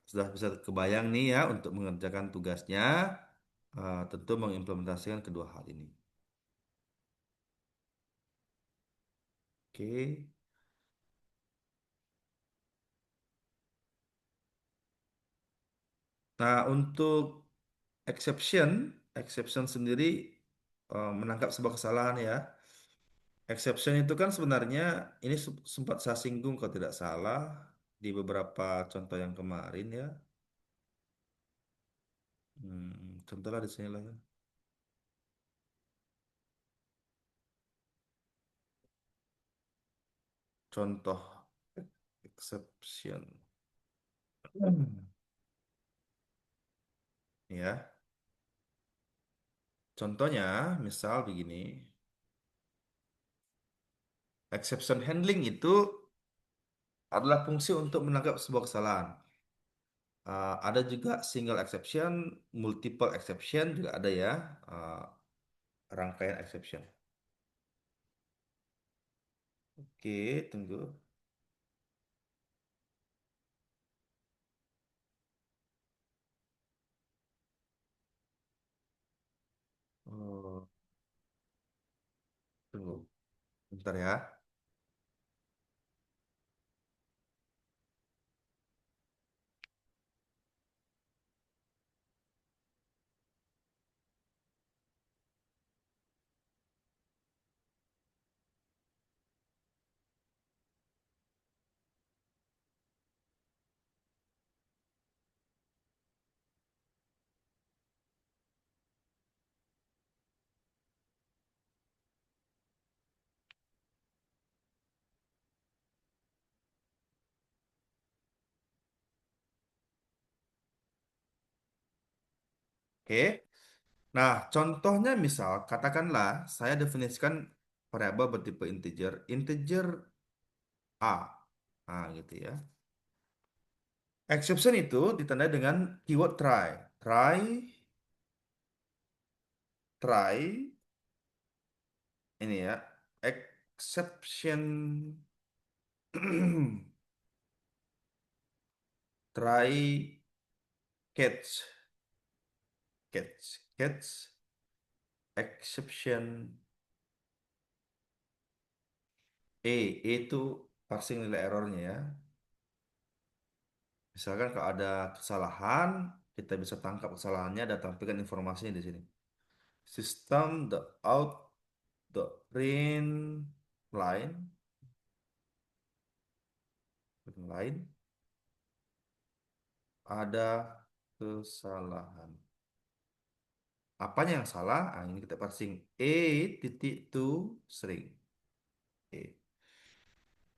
sudah bisa kebayang nih ya untuk mengerjakan tugasnya, tentu mengimplementasikan kedua hal ini. Oke. Nah, untuk exception, exception sendiri menangkap sebuah kesalahan ya. Exception itu kan sebenarnya ini sempat saya singgung kalau tidak salah di beberapa contoh yang kemarin ya. Contohlah di sini lah ya. Contoh exception. Ya, contohnya misal begini. Exception handling itu adalah fungsi untuk menangkap sebuah kesalahan. Ada juga single exception, multiple exception juga ada ya, uh, rangkaian exception. Oke, tunggu. Oh, tunggu, bentar ya. Oke. Nah, contohnya misal, katakanlah saya definisikan variabel bertipe integer, integer A. Nah, gitu ya. Exception itu ditandai dengan keyword try. Try, try, ini ya. Exception, try catch, catch, exception E itu parsing nilai errornya ya. Misalkan kalau ada kesalahan, kita bisa tangkap kesalahannya dan tampilkan informasinya di sini. System the out the print line, ada kesalahan. Apanya yang salah? Ah, ini kita parsing E titik to string E.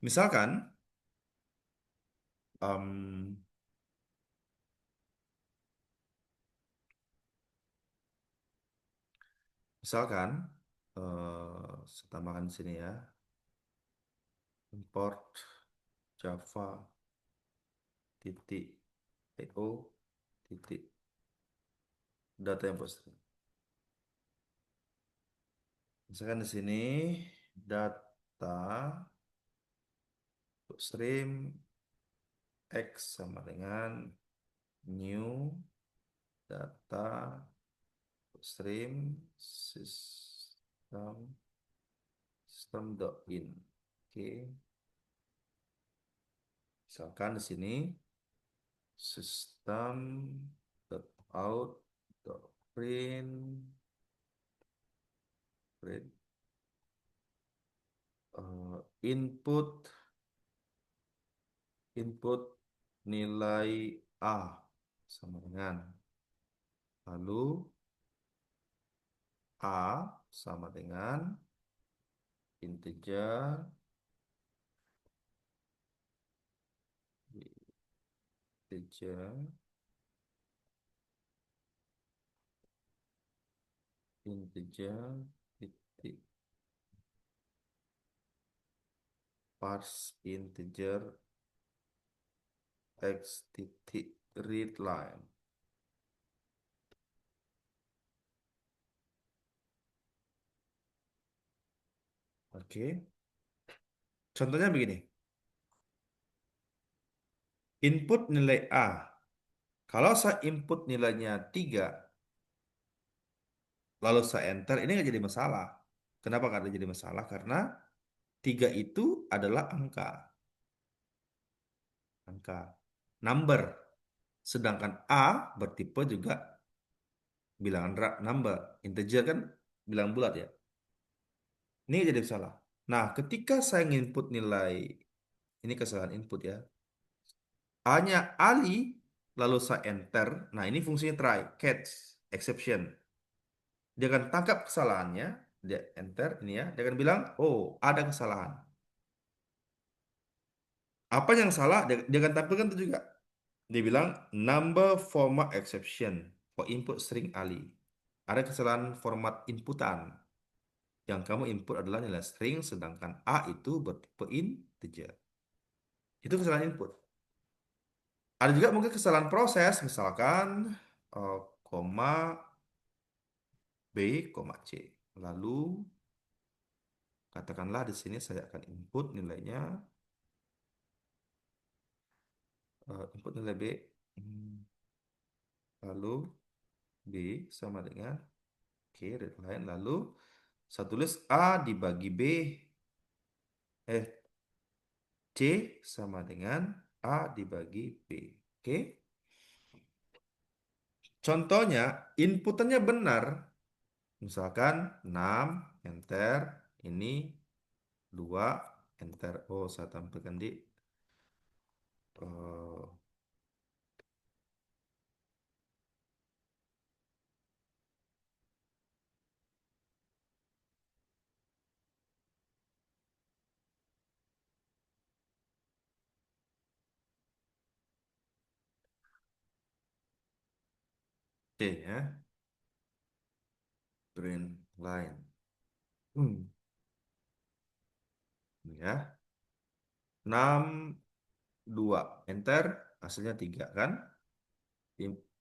Misalkan, em, misalkan, saya tambahkan di sini ya, import Java titik io titik data yang string. Misalkan di sini data stream X sama dengan new data stream system.in. Oke, misalkan di sini system.out.print print input input nilai A sama dengan, lalu A sama dengan integer integer integer titik parse integer x titik read line. Oke, contohnya begini. Input nilai A. Kalau saya input nilainya 3, lalu saya enter, ini nggak jadi masalah. Kenapa nggak jadi masalah? Karena 3 itu adalah angka. Angka. Number. Sedangkan A bertipe juga bilangan number. Integer kan bilangan bulat ya. Ini nggak jadi masalah. Nah, ketika saya input nilai, ini kesalahan input ya. A-nya Ali, lalu saya enter. Nah, ini fungsinya try, catch, exception. Dia akan tangkap kesalahannya, dia enter ini ya, dia akan bilang, oh ada kesalahan. Apa yang salah? Dia akan tampilkan itu juga. Dia bilang number format exception for input string Ali. Ada kesalahan format inputan. Yang kamu input adalah nilai string, sedangkan A itu bertipe integer. Itu kesalahan input. Ada juga mungkin kesalahan proses, misalkan eh, koma B, koma C. Lalu katakanlah di sini saya akan input nilainya, input nilai B, hmm, lalu B sama dengan Oke, readline. Lalu saya tulis A dibagi B, C sama dengan A dibagi B. Oke, contohnya inputannya benar. Misalkan 6, enter, ini 2 enter. Oh, saya tampilkan di eh, C ya, print line. Hmm, ini ya. 6 2, enter, hasilnya 3 kan?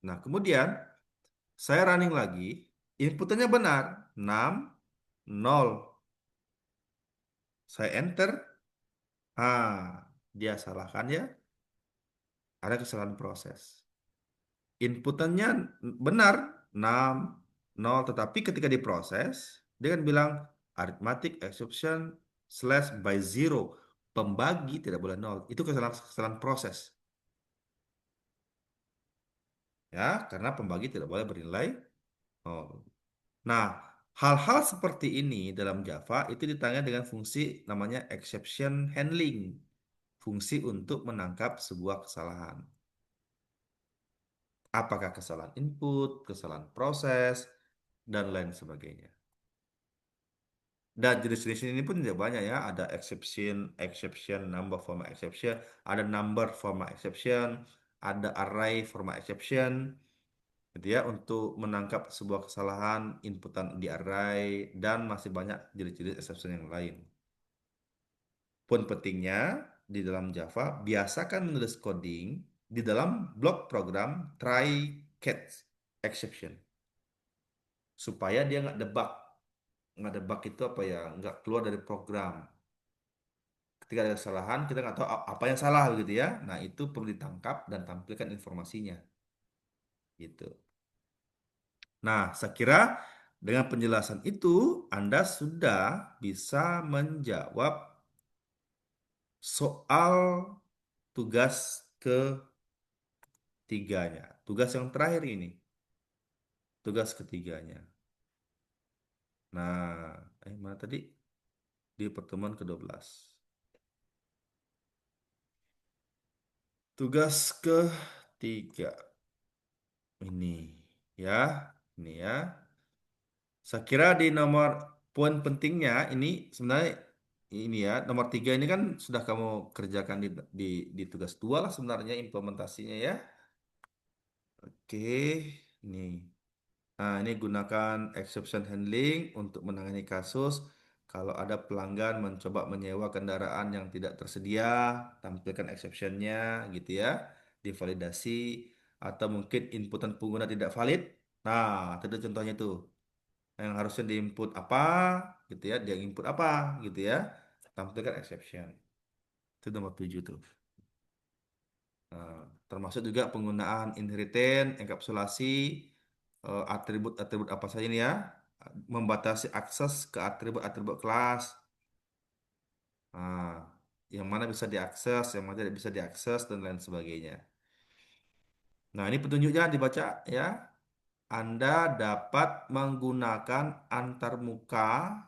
Nah, kemudian saya running lagi, inputannya benar, 6, 0. Saya enter, dia salahkan ya, ada kesalahan proses. Inputannya benar, 6, 0, tetapi ketika diproses, dia kan bilang arithmetic exception slash by zero. Pembagi tidak boleh nol. Itu kesalahan proses. Ya, karena pembagi tidak boleh bernilai nol. Nah, hal-hal seperti ini dalam Java itu ditangani dengan fungsi namanya exception handling. Fungsi untuk menangkap sebuah kesalahan. Apakah kesalahan input, kesalahan proses, dan lain sebagainya. Dan jenis-jenis ini pun tidak banyak ya. Ada exception, exception, number format exception, ada number format exception, ada array format exception, gitu ya, untuk menangkap sebuah kesalahan inputan di array dan masih banyak jenis-jenis exception yang lain. Poin pentingnya di dalam Java, biasakan menulis coding di dalam blok program try catch exception supaya dia nggak debug. Nggak debug itu apa ya? Nggak keluar dari program. Ketika ada kesalahan, kita nggak tahu apa yang salah gitu ya. Nah, itu perlu ditangkap dan tampilkan informasinya gitu. Nah, saya kira dengan penjelasan itu Anda sudah bisa menjawab soal tugas ketiganya. Tugas yang terakhir ini, tugas ketiganya. Nah, mana tadi? Di pertemuan ke-12. Tugas ketiga ini ya, ini ya. Saya kira di nomor poin pentingnya ini sebenarnya ini ya, nomor 3 ini kan sudah kamu kerjakan di tugas 2 lah sebenarnya implementasinya ya. Oke, ini. Nah, ini gunakan exception handling untuk menangani kasus kalau ada pelanggan mencoba menyewa kendaraan yang tidak tersedia, tampilkan exceptionnya gitu ya, divalidasi atau mungkin inputan pengguna tidak valid. Nah, itu contohnya tuh yang harusnya diinput apa gitu ya, dia input apa gitu ya, tampilkan exception. Itu nomor 7 tuh. Nah, termasuk juga penggunaan inheritance, enkapsulasi, atribut-atribut apa saja ini ya, membatasi akses ke atribut-atribut kelas. Nah, yang mana bisa diakses, yang mana tidak bisa diakses dan lain sebagainya. Nah, ini petunjuknya dibaca ya. Anda dapat menggunakan antarmuka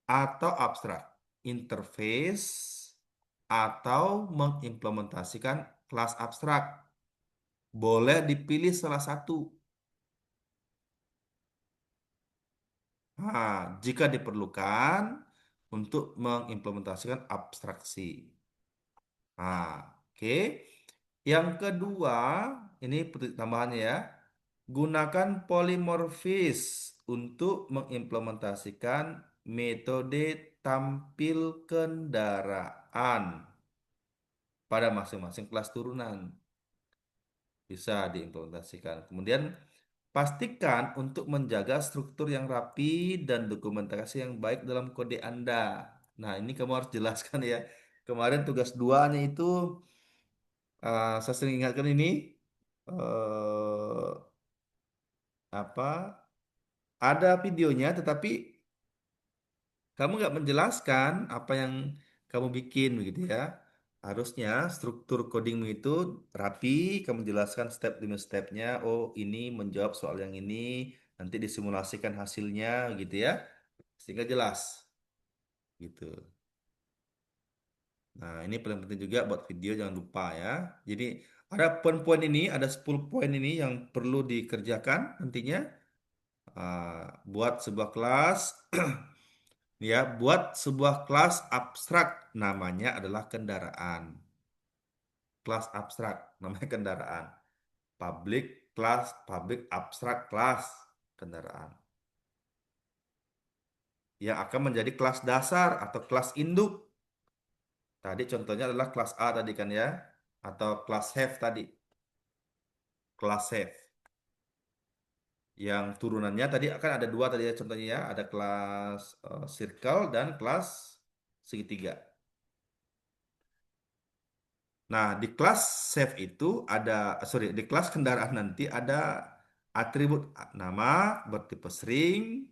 atau abstrak, interface, atau mengimplementasikan kelas abstrak. Boleh dipilih salah satu. Nah, jika diperlukan untuk mengimplementasikan abstraksi. Nah, oke. Yang kedua, ini tambahannya ya. Gunakan polimorfis untuk mengimplementasikan metode tampil kendaraan pada masing-masing kelas turunan. Bisa diimplementasikan. Kemudian pastikan untuk menjaga struktur yang rapi dan dokumentasi yang baik dalam kode Anda. Nah, ini kamu harus jelaskan ya. Kemarin tugas duanya itu saya sering ingatkan ini eh, apa? Ada videonya, tetapi kamu nggak menjelaskan apa yang kamu bikin begitu ya. Harusnya struktur codingmu itu rapi, kamu jelaskan step demi stepnya. Oh, ini menjawab soal yang ini, nanti disimulasikan hasilnya gitu ya. Sehingga jelas gitu. Nah, ini paling penting juga buat video jangan lupa ya. Jadi ada poin-poin ini, ada 10 poin ini yang perlu dikerjakan nantinya. Buat sebuah kelas ya, buat sebuah kelas abstrak namanya adalah kendaraan. Kelas abstrak namanya kendaraan. Public class, public abstract class kendaraan. Yang akan menjadi kelas dasar atau kelas induk Tadi contohnya adalah kelas A tadi kan ya, atau kelas have tadi, kelas have. Yang turunannya tadi akan ada dua tadi ya contohnya ya, ada kelas circle dan kelas segitiga. Nah, di kelas save itu ada, sorry, di kelas kendaraan nanti ada atribut nama bertipe string,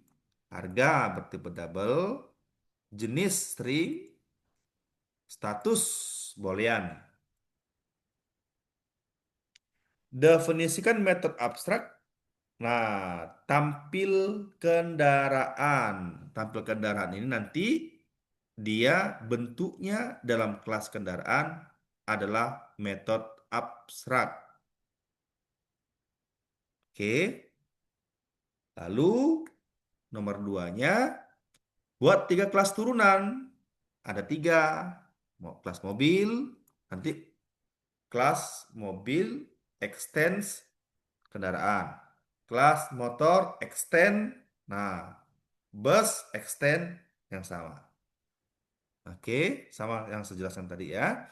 harga bertipe double, jenis string, status boolean. Definisikan metode abstrak. Nah, tampil kendaraan. Tampil kendaraan ini nanti dia bentuknya dalam kelas kendaraan adalah metode abstrak. Oke. Lalu nomor duanya, buat tiga kelas turunan. Ada tiga. Mau kelas mobil, nanti kelas mobil extends kendaraan. Kelas motor extend, nah bus extend yang sama. Oke, sama yang saya jelaskan tadi ya.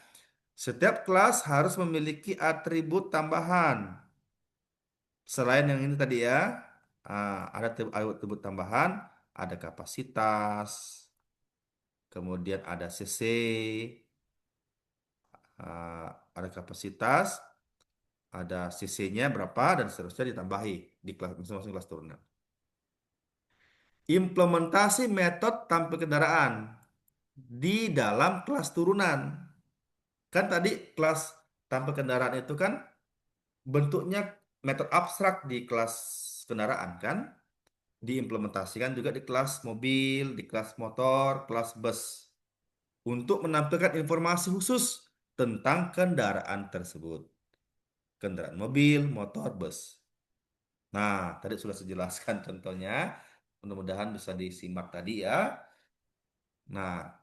Setiap kelas harus memiliki atribut tambahan. Selain yang ini tadi ya, ada atribut tambahan, ada kapasitas, kemudian ada CC, ah, ada kapasitas, ada CC-nya berapa, dan seterusnya ditambahi di kelas masing-masing kelas turunan. Implementasi metode tampil kendaraan di dalam kelas turunan. Kan tadi kelas tampil kendaraan itu kan bentuknya metode abstrak di kelas kendaraan kan? Diimplementasikan juga di kelas mobil, di kelas motor, kelas bus untuk menampilkan informasi khusus tentang kendaraan tersebut. Kendaraan mobil, motor, bus. Nah, tadi sudah saya jelaskan contohnya. Mudah-mudahan bisa disimak tadi ya. Nah,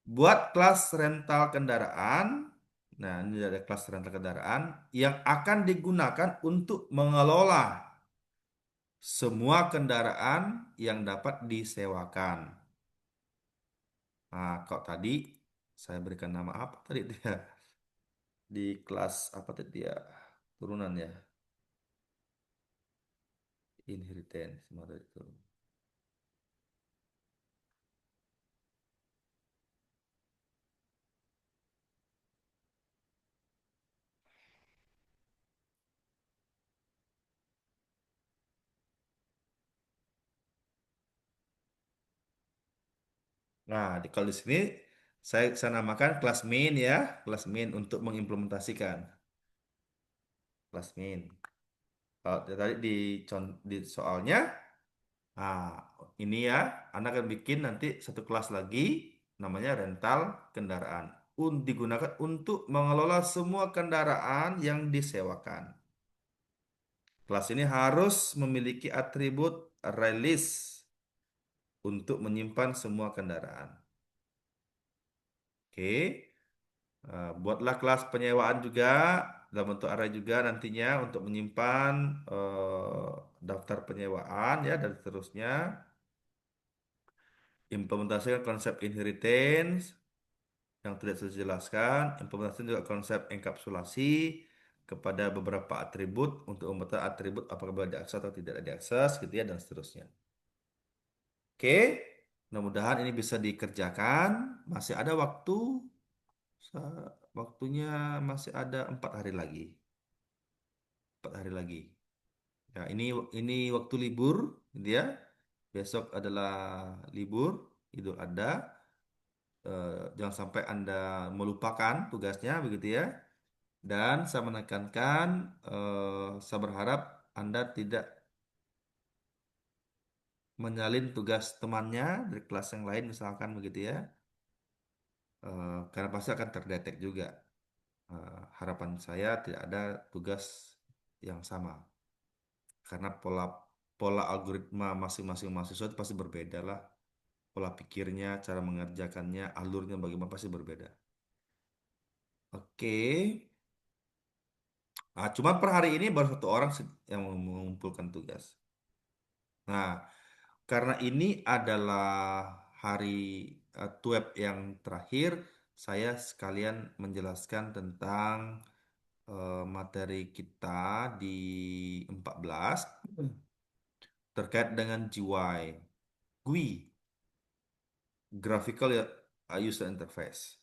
buat kelas rental kendaraan, nah ini ada kelas rental kendaraan yang akan digunakan untuk mengelola semua kendaraan yang dapat disewakan. Nah, kok tadi saya berikan nama apa tadi dia di kelas apa tadi dia turunan ya, inheritance semua tadi itu. Nah, kalau di sini saya namakan kelas main ya, kelas main untuk mengimplementasikan kelas main. Kalau tadi di soalnya, nah ini ya, Anda akan bikin nanti satu kelas lagi namanya rental kendaraan. Digunakan untuk mengelola semua kendaraan yang disewakan. Kelas ini harus memiliki atribut release untuk menyimpan semua kendaraan. Oke. Buatlah kelas penyewaan juga dalam bentuk array juga nantinya untuk menyimpan daftar penyewaan ya dan seterusnya. Implementasikan konsep inheritance yang tidak saya jelaskan. Implementasikan juga konsep enkapsulasi kepada beberapa atribut untuk membuat atribut apakah boleh diakses atau tidak diakses gitu ya dan seterusnya. Oke, mudah-mudahan ini bisa dikerjakan. Masih ada waktu, waktunya masih ada 4 hari lagi. 4 hari lagi. Ya, ini waktu libur, gitu ya. Besok adalah libur, Idul Adha. Jangan sampai Anda melupakan tugasnya, begitu ya. Dan saya menekankan, saya berharap Anda tidak menyalin tugas temannya dari kelas yang lain, misalkan begitu ya. Karena pasti akan terdetek juga. Harapan saya tidak ada tugas yang sama. Karena pola pola algoritma masing-masing mahasiswa itu pasti berbeda lah. Pola pikirnya, cara mengerjakannya, alurnya bagaimana pasti berbeda. Oke. Nah, cuma per hari ini baru satu orang yang mengumpulkan tugas. Nah, karena ini adalah hari 12 yang terakhir, saya sekalian menjelaskan tentang materi kita di 14 terkait dengan GUI, GUI, Graphical User Interface.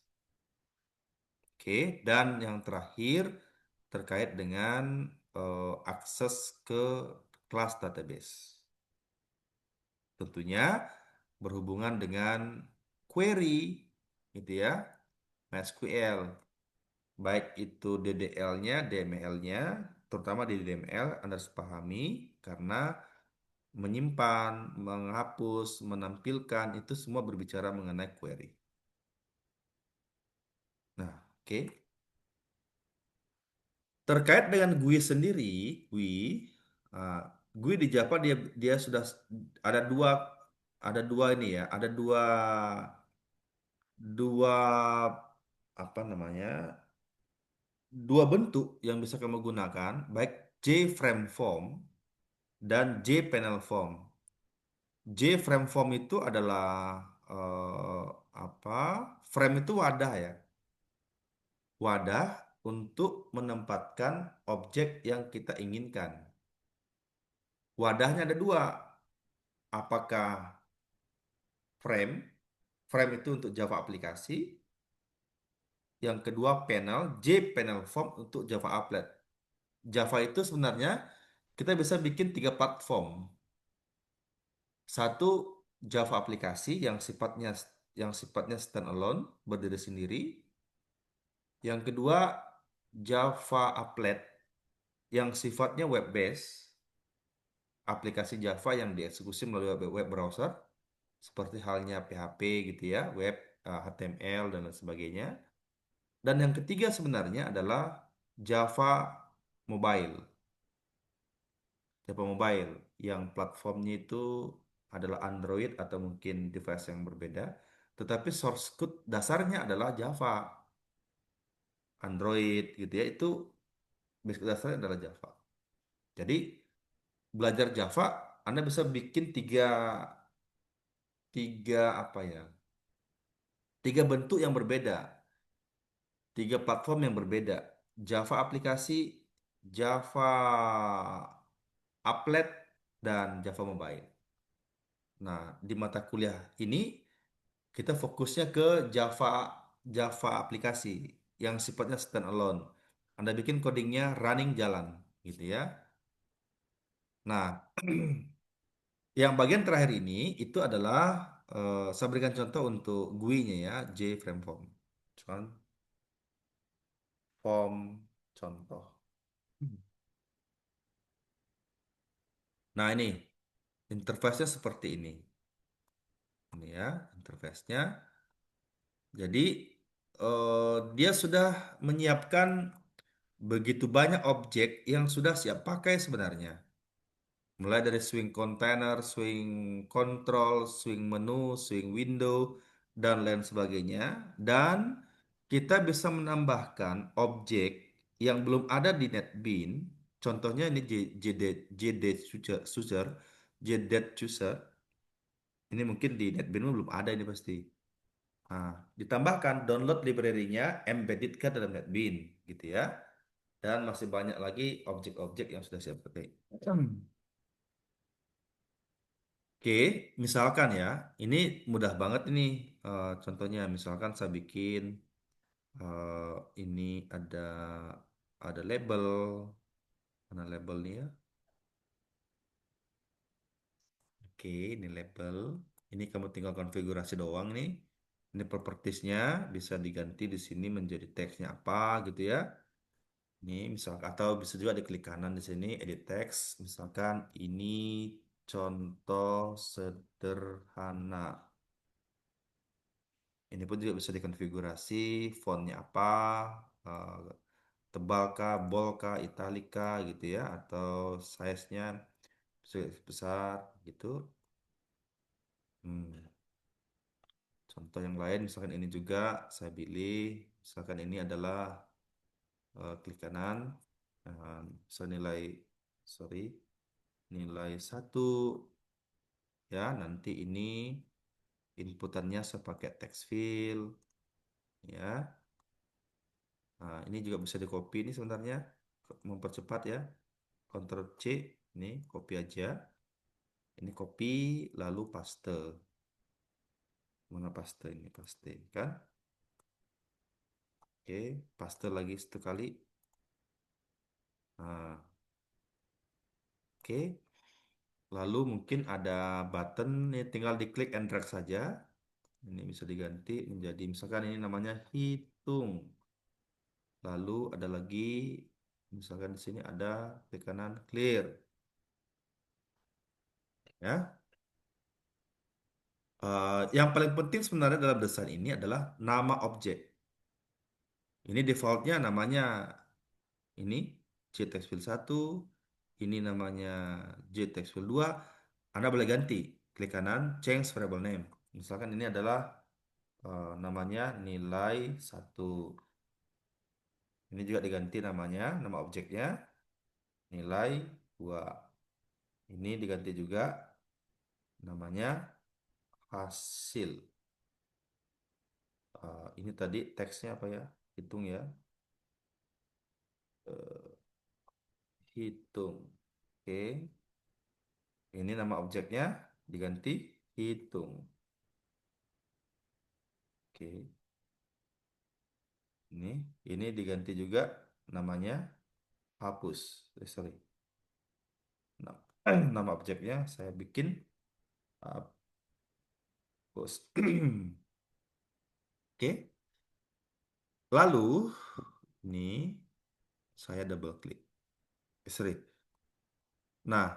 Oke, dan yang terakhir terkait dengan akses ke kelas database. Tentunya berhubungan dengan query, gitu ya, MySQL. Baik itu DDL-nya, DML-nya, terutama di DML Anda harus pahami karena menyimpan, menghapus, menampilkan itu semua berbicara mengenai query. Nah, oke. Terkait dengan GUI sendiri, GUI, uh, GUI di Java dia dia sudah ada dua ini ya, ada dua apa namanya? Dua bentuk yang bisa kamu gunakan, baik JFrame Form dan JPanel Form. JFrame Form itu adalah eh, apa? Frame itu wadah ya, wadah untuk menempatkan objek yang kita inginkan. Wadahnya ada dua. Apakah frame? Frame itu untuk Java aplikasi. Yang kedua panel, JPanel Form untuk Java applet. Java itu sebenarnya kita bisa bikin tiga platform. Satu Java aplikasi yang sifatnya standalone, berdiri sendiri. Yang kedua Java applet yang sifatnya web based, aplikasi Java yang dieksekusi melalui web browser seperti halnya PHP gitu ya, web, HTML dan lain sebagainya. Dan yang ketiga sebenarnya adalah Java Mobile. Java Mobile yang platformnya itu adalah Android atau mungkin device yang berbeda, tetapi source code dasarnya adalah Java, Android gitu ya. Itu basic dasarnya adalah Java. Jadi belajar Java, Anda bisa bikin tiga tiga apa ya? Tiga bentuk yang berbeda, tiga platform yang berbeda. Java aplikasi, Java applet, dan Java Mobile. Nah, di mata kuliah ini kita fokusnya ke Java Java aplikasi yang sifatnya standalone. Anda bikin codingnya running jalan, gitu ya. Nah, yang bagian terakhir ini itu adalah saya berikan contoh untuk GUI-nya ya, JFrame Form. Cuman form contoh. Nah, ini interface-nya seperti ini. Ini ya, interface-nya. Jadi dia sudah menyiapkan begitu banyak objek yang sudah siap pakai sebenarnya. Mulai dari swing container, swing control, swing menu, swing window, dan lain sebagainya. Dan kita bisa menambahkan objek yang belum ada di NetBeans. Contohnya ini JDate Chooser, JDate Chooser. Ini mungkin di NetBeans belum ada ini pasti. Nah, ditambahkan download library-nya, embedded ke dalam NetBeans gitu ya. Dan masih banyak lagi objek-objek yang sudah siap pakai. Oke, misalkan ya, ini mudah banget ini contohnya. Misalkan saya bikin eh, ini ada label, mana labelnya ya? Oke, ini label. Ini kamu tinggal konfigurasi doang nih. Ini propertiesnya bisa diganti di sini menjadi teksnya apa gitu ya. Ini misalkan atau bisa juga diklik kanan di sini edit text. Misalkan ini contoh sederhana. Ini pun juga bisa dikonfigurasi fontnya apa, eh, tebal kah, bold kah, italic kah gitu ya, atau size-nya bisa besar gitu. Hmm. Contoh yang lain, misalkan ini juga saya pilih, misalkan ini adalah klik kanan, so nilai, sorry, nilai satu ya, nanti ini inputannya saya pakai text field, Ya. Nah, ini juga bisa di copy ini sebenarnya mempercepat ya. Ctrl C, ini copy aja. Ini copy lalu paste. Mana paste ini? Paste kan? Oke, paste lagi satu kali. Nah, oke. Lalu mungkin ada button nih, tinggal diklik and drag saja. Ini bisa diganti menjadi misalkan ini namanya hitung. Lalu ada lagi misalkan di sini ada klik kanan clear ya. Yang paling penting sebenarnya dalam desain ini adalah nama objek. Ini defaultnya namanya ini JTextField 1, ini namanya JTextField 2. Anda boleh ganti. Klik kanan change variable name. Misalkan ini adalah namanya nilai 1. Ini juga diganti namanya, nama objeknya nilai 2. Ini diganti juga namanya hasil. Ini tadi teksnya apa ya? Hitung ya. Eh, hitung. Oke. Ini nama objeknya diganti hitung. Oke. Ini ini diganti juga namanya hapus. Sorry. Nama objeknya saya bikin hapus. Oke. Lalu ini saya double klik. Sorry. Nah,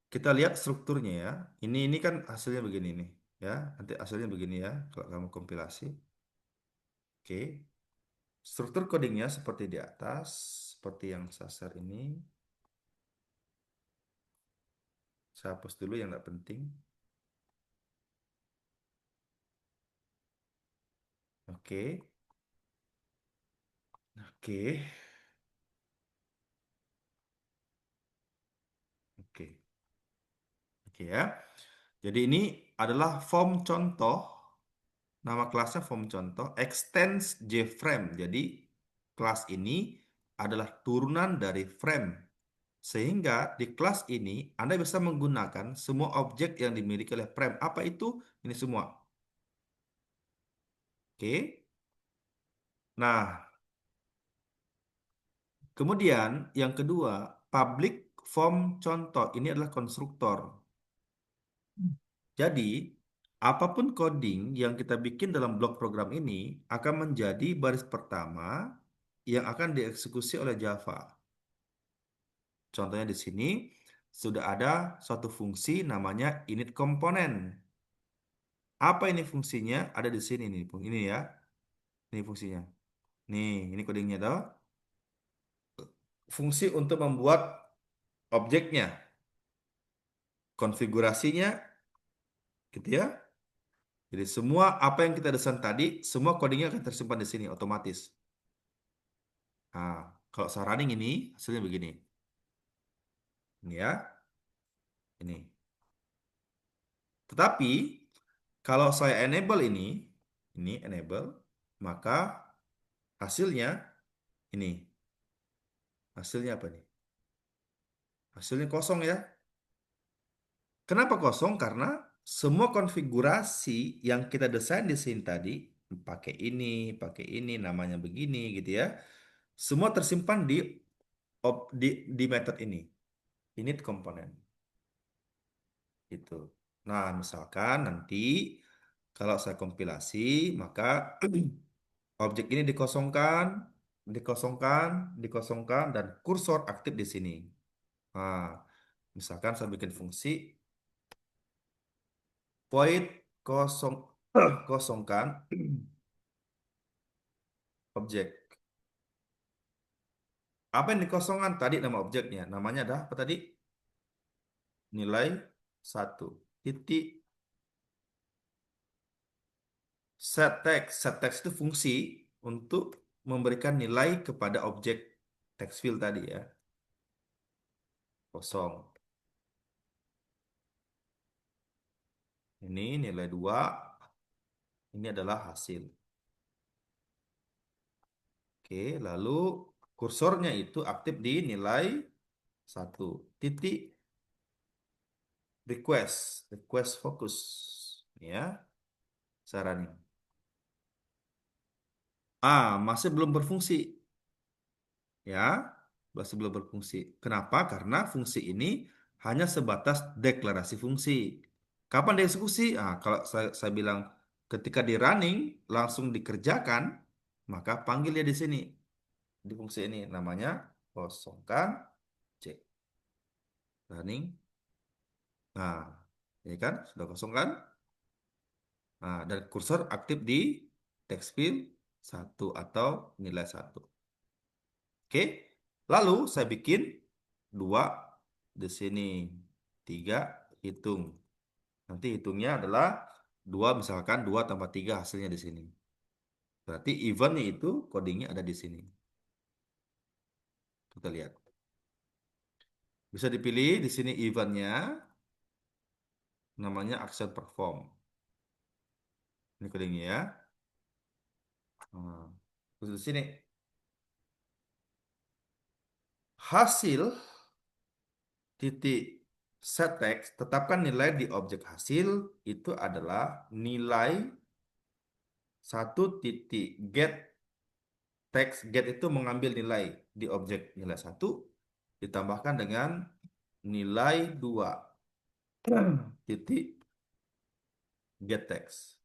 kita lihat strukturnya ya. Ini kan hasilnya begini nih, ya. Nanti hasilnya begini ya kalau kamu kompilasi. Oke. Struktur codingnya seperti di atas, seperti yang sasar ini. Saya hapus dulu yang nggak penting. Oke. Oke. Oke. Oke ya. Jadi ini adalah form contoh. Nama kelasnya form contoh. Extends JFrame. Jadi kelas ini adalah turunan dari frame. Sehingga di kelas ini Anda bisa menggunakan semua objek yang dimiliki oleh frame. Apa itu? Ini semua. Oke. Nah, kemudian yang kedua, public form contoh. Ini adalah konstruktor. Jadi, apapun coding yang kita bikin dalam blok program ini akan menjadi baris pertama yang akan dieksekusi oleh Java. Contohnya di sini sudah ada suatu fungsi namanya init komponen. Apa ini fungsinya? Ada di sini nih, ini ya. Ini fungsinya. Nih, ini codingnya tuh. Fungsi untuk membuat objeknya, konfigurasinya, gitu ya. Jadi semua apa yang kita desain tadi, semua codingnya akan tersimpan di sini otomatis. Nah, kalau saya running ini hasilnya begini. Ini ya, ini. Tetapi kalau saya enable ini enable, maka hasilnya ini. Hasilnya apa nih? Hasilnya kosong ya. Kenapa kosong? Karena semua konfigurasi yang kita desain di sini tadi, pakai ini, namanya begini gitu ya. Semua tersimpan di di method ini, init komponen gitu. Nah, misalkan nanti kalau saya kompilasi, maka objek ini dikosongkan, dikosongkan, dikosongkan, dan kursor aktif di sini. Nah, misalkan saya bikin fungsi void kosong kosongkan objek. Apa yang dikosongkan tadi nama objeknya? Namanya ada apa tadi? Nilai satu. Titik set text. Set text itu fungsi untuk memberikan nilai kepada objek text field tadi ya. Kosong. Ini nilai 2. Ini adalah hasil. Oke, lalu kursornya itu aktif di nilai satu titik request fokus. Ya, sarannya. Masih belum berfungsi. Ya, masih belum berfungsi. Kenapa? Karena fungsi ini hanya sebatas deklarasi fungsi. Kapan dieksekusi? Kalau saya bilang ketika di running langsung dikerjakan, maka panggil dia di sini, di fungsi ini namanya kosongkan cek running. Nah, ini kan sudah kosong kan? Dan kursor aktif di text field satu atau nilai satu. Oke, lalu saya bikin dua di sini, tiga hitung. Nanti hitungnya adalah dua, misalkan dua tambah tiga hasilnya di sini. Berarti eventnya itu codingnya ada di sini. Kita lihat. Bisa dipilih di sini eventnya, namanya action perform. Ini codingnya ya. Nah, terus di sini hasil titik set text, tetapkan nilai di objek hasil itu adalah nilai satu titik get text. Get itu mengambil nilai di objek nilai satu ditambahkan dengan nilai dua titik get text.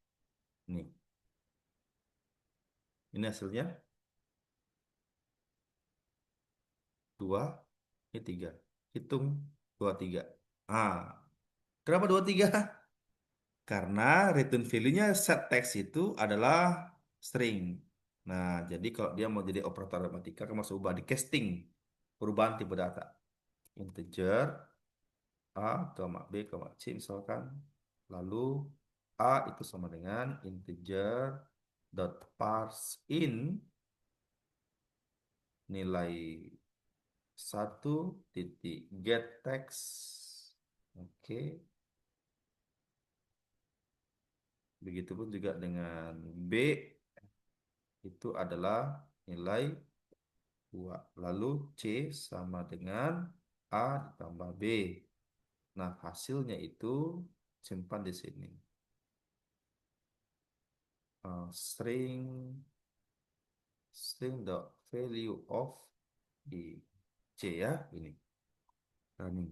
Ini hasilnya dua, ini tiga. Hitung dua tiga. Ah, kenapa dua tiga? Karena return value-nya set text itu adalah string. Nah, jadi kalau dia mau jadi operator matematika, kan masuk ubah di casting perubahan tipe data. Integer A, B, C misalkan. Lalu A itu sama dengan integer dot parse in nilai satu titik get text. Oke, begitupun juga dengan B itu adalah nilai 2. Lalu C sama dengan A ditambah B. Nah, hasilnya itu simpan di sini. String dot value of di C ya, ini running.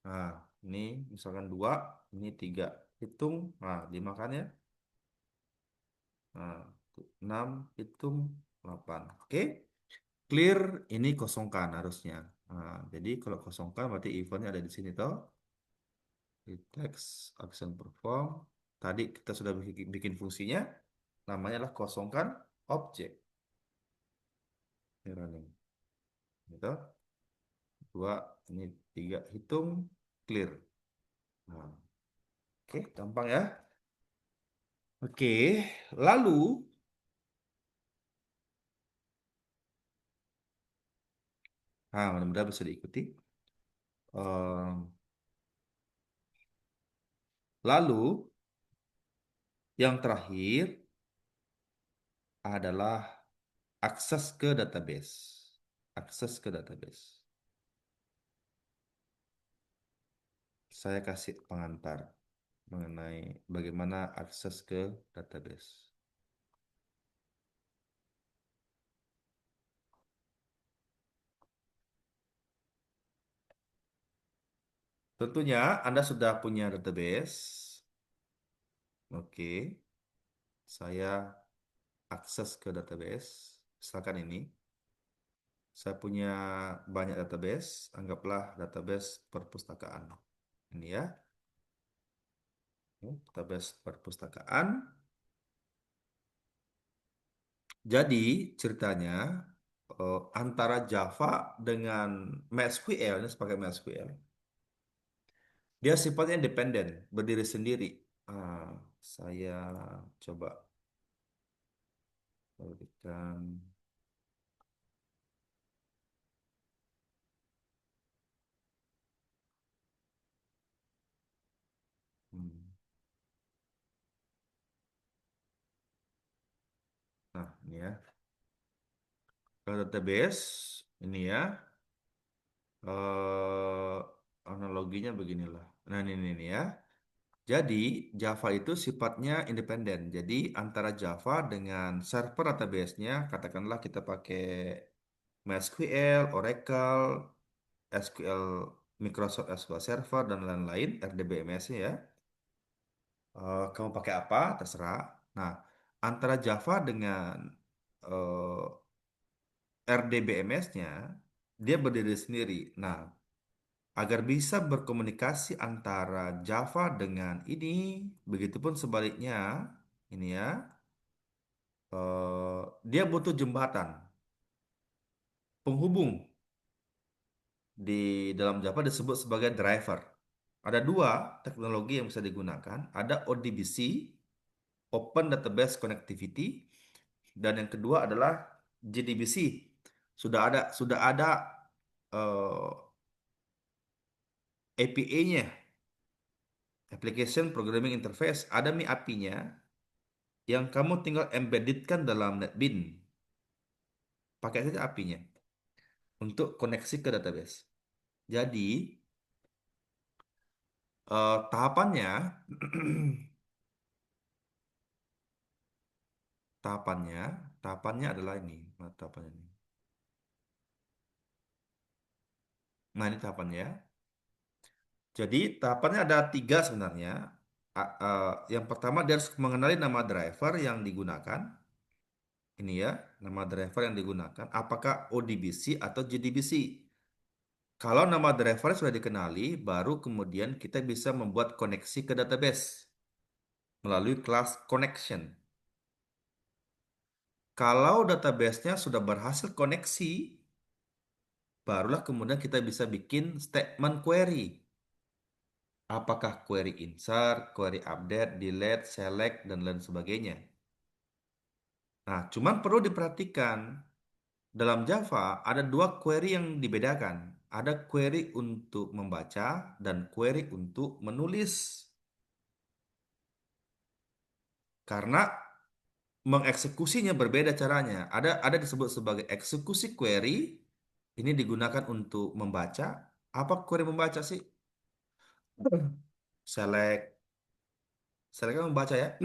Nah, ini misalkan 2, ini 3. Hitung, nah dimakan ya. Nah, 6, hitung 8. Oke, clear, ini kosongkan harusnya. Nah, jadi kalau kosongkan berarti eventnya ada di sini toh. Di text action perform. Tadi kita sudah bikin fungsinya. Namanya adalah kosongkan objek. Ini running. Gitu. 2, ini 3. Hitung, clear. Nah, oke, gampang ya. Oke, lalu, mudah-mudahan bisa diikuti. Ehm, lalu, yang terakhir adalah akses ke database. Akses ke database. Saya kasih pengantar mengenai bagaimana akses ke database. Tentunya Anda sudah punya database. Oke, saya akses ke database. Misalkan ini, saya punya banyak database. Anggaplah database perpustakaan. Ini ya, database perpustakaan. Jadi ceritanya antara Java dengan MySQL, ini sebagai MySQL, dia sifatnya independen, berdiri sendiri. Ah, saya coba berikan. hmm, Nah, ini ya. Kalau database ini ya, eh, analoginya beginilah. Nah, ini ya. Jadi Java itu sifatnya independen. Jadi antara Java dengan server database-nya, katakanlah kita pakai MySQL, Oracle, SQL, Microsoft SQL Server dan lain-lain, RDBMS-nya ya. Kamu pakai apa, terserah. Nah, antara Java dengan RDBMS-nya, dia berdiri sendiri. Nah, agar bisa berkomunikasi antara Java dengan ini, begitupun sebaliknya, ini ya, dia butuh jembatan penghubung di dalam Java disebut sebagai driver. Ada dua teknologi yang bisa digunakan, ada ODBC, Open Database Connectivity, dan yang kedua adalah JDBC. Sudah ada API-nya, Application Programming Interface, ada Mi API-nya yang kamu tinggal embeddedkan dalam NetBeans. Pakai saja API-nya untuk koneksi ke database. Jadi, tahapannya tahapannya tahapannya adalah ini. Nah, tahapannya ini. Nah, ini tahapannya. Jadi, tahapannya ada tiga sebenarnya. Yang pertama dia harus mengenali nama driver yang digunakan. Ini ya, nama driver yang digunakan. Apakah ODBC atau JDBC? Kalau nama driver sudah dikenali, baru kemudian kita bisa membuat koneksi ke database melalui class connection. Kalau database-nya sudah berhasil koneksi, barulah kemudian kita bisa bikin statement query. Apakah query insert, query update, delete, select, dan lain sebagainya. Nah, cuman perlu diperhatikan, dalam Java ada dua query yang dibedakan. Ada query untuk membaca dan query untuk menulis. Karena mengeksekusinya berbeda caranya. Ada disebut sebagai eksekusi query. Ini digunakan untuk membaca. Apa query membaca sih? Select. Select kan membaca ya.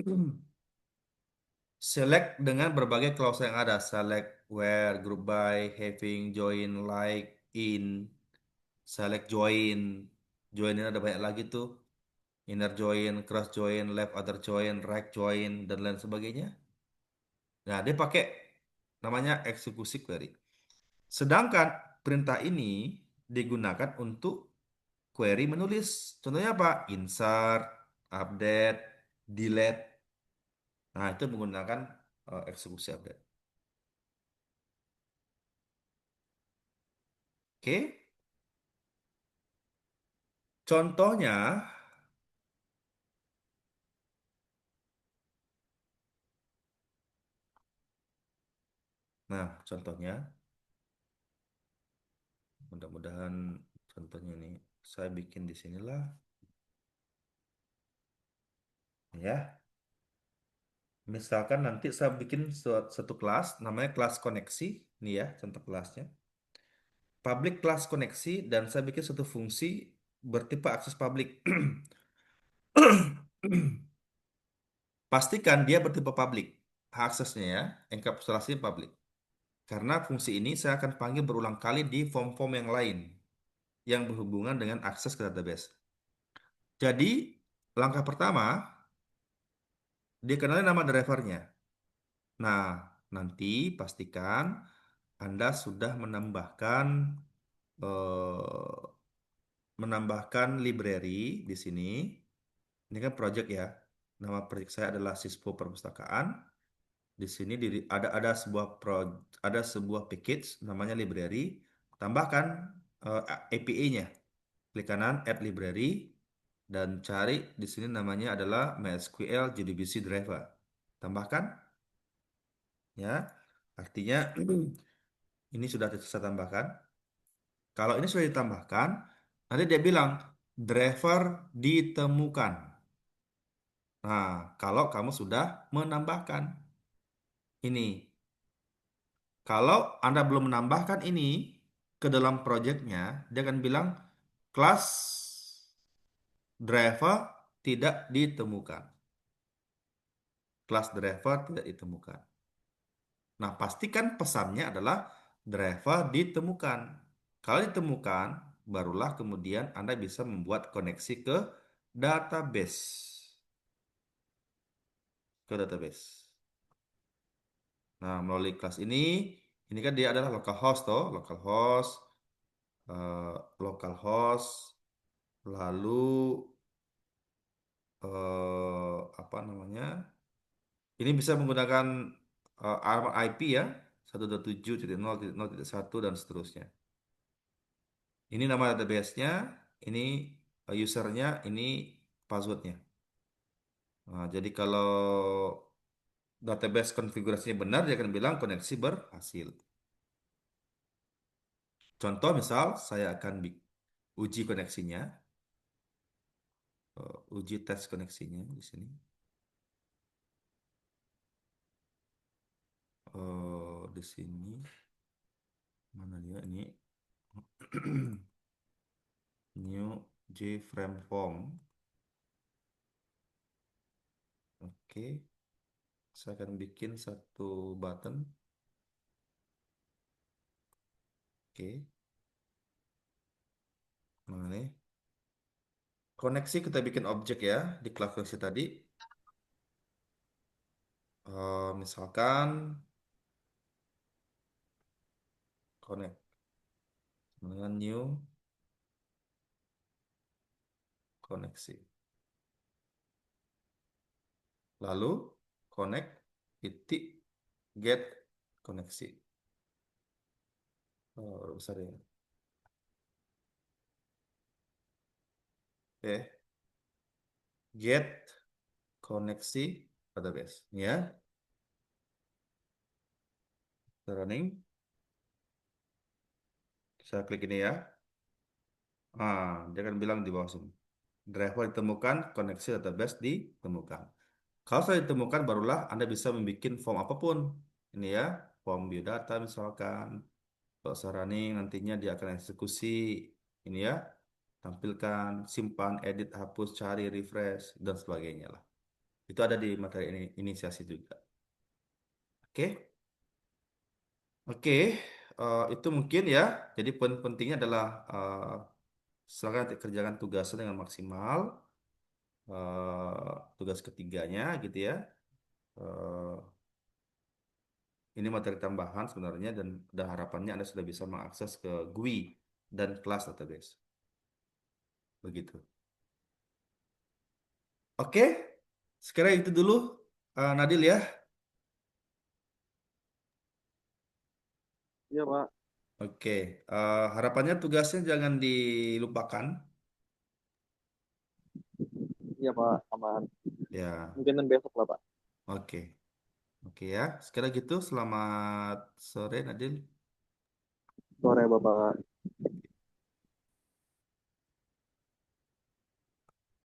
Select dengan berbagai clause yang ada. Select where, group by, having, join, like, in, select join. Join ini ada banyak lagi tuh. Inner join, cross join, left other join, right join, dan lain sebagainya. Nah, dia pakai namanya eksekusi query. Sedangkan perintah ini digunakan untuk query menulis. Contohnya apa? Insert, update, delete. Nah, itu menggunakan eksekusi update. Oke. Contohnya, nah, contohnya, mudah-mudahan contohnya ini saya bikin di sinilah, ya. Misalkan nanti saya bikin satu kelas, namanya kelas koneksi, nih ya, contoh kelasnya. Public class koneksi dan saya bikin satu fungsi bertipe akses publik. Pastikan dia bertipe publik. Aksesnya ya, enkapsulasi publik. Karena fungsi ini saya akan panggil berulang kali di form-form yang lain yang berhubungan dengan akses ke database. Jadi, langkah pertama, dia kenali nama drivernya. Nah, nanti pastikan Anda sudah eh, menambahkan library di sini. Ini kan project ya. Nama project saya adalah Sispo Perpustakaan. Di sini ada sebuah package namanya library. Tambahkan API-nya. Klik kanan Add Library dan cari di sini namanya adalah MySQL JDBC Driver. Tambahkan ya. Artinya ini sudah saya tambahkan. Kalau ini sudah ditambahkan, nanti dia bilang driver ditemukan. Nah, kalau kamu sudah menambahkan. Ini, kalau Anda belum menambahkan ini ke dalam proyeknya, dia akan bilang kelas driver tidak ditemukan. Kelas driver tidak ditemukan. Nah, pastikan pesannya adalah driver ditemukan. Kalau ditemukan, barulah kemudian Anda bisa membuat koneksi ke database. Ke database. Nah, melalui kelas ini kan dia adalah localhost toh, localhost, eh, localhost, lalu apa namanya? Ini bisa menggunakan alamat IP ya, 127.0.0.1 dan seterusnya. Ini nama database-nya, ini usernya, ini passwordnya. Nah, jadi kalau database konfigurasinya benar, dia akan bilang koneksi berhasil. Contoh misal, saya akan uji koneksinya, uji tes koneksinya di sini. Di sini mana dia ini? New JFrame form. Oke, saya akan bikin satu button. Oke, nah ini koneksi kita bikin objek ya di kelas koneksi tadi. Misalkan connect dengan new koneksi. Lalu connect titik get koneksi. Oh, besar ya. Oke, get koneksi database. Ya, running. Saya klik ini ya. Dia akan bilang di bawah sini. Driver ditemukan, koneksi database ditemukan. Kalau sudah ditemukan, barulah Anda bisa membuat form apapun. Ini ya, form biodata misalkan. Kalau saya running, nantinya dia akan eksekusi. Ini ya, tampilkan, simpan, edit, hapus, cari, refresh, dan sebagainya lah. Itu ada di materi ini, inisiasi juga. Oke, oke, itu mungkin ya. Jadi pentingnya adalah silakan kerjakan tugasnya dengan maksimal. Tugas ketiganya gitu ya. Eh, ini materi tambahan sebenarnya dan harapannya Anda sudah bisa mengakses ke GUI dan kelas database. Begitu. Oke, sekarang itu dulu Nadil ya.
Iya, Pak.
Oke, harapannya tugasnya jangan dilupakan.
Iya, Pak. Aman.
Ya,
Mungkin besok lah, Pak.
oke. Oke ya. Sekarang gitu, selamat sore Nadil.
Sore, Bapak.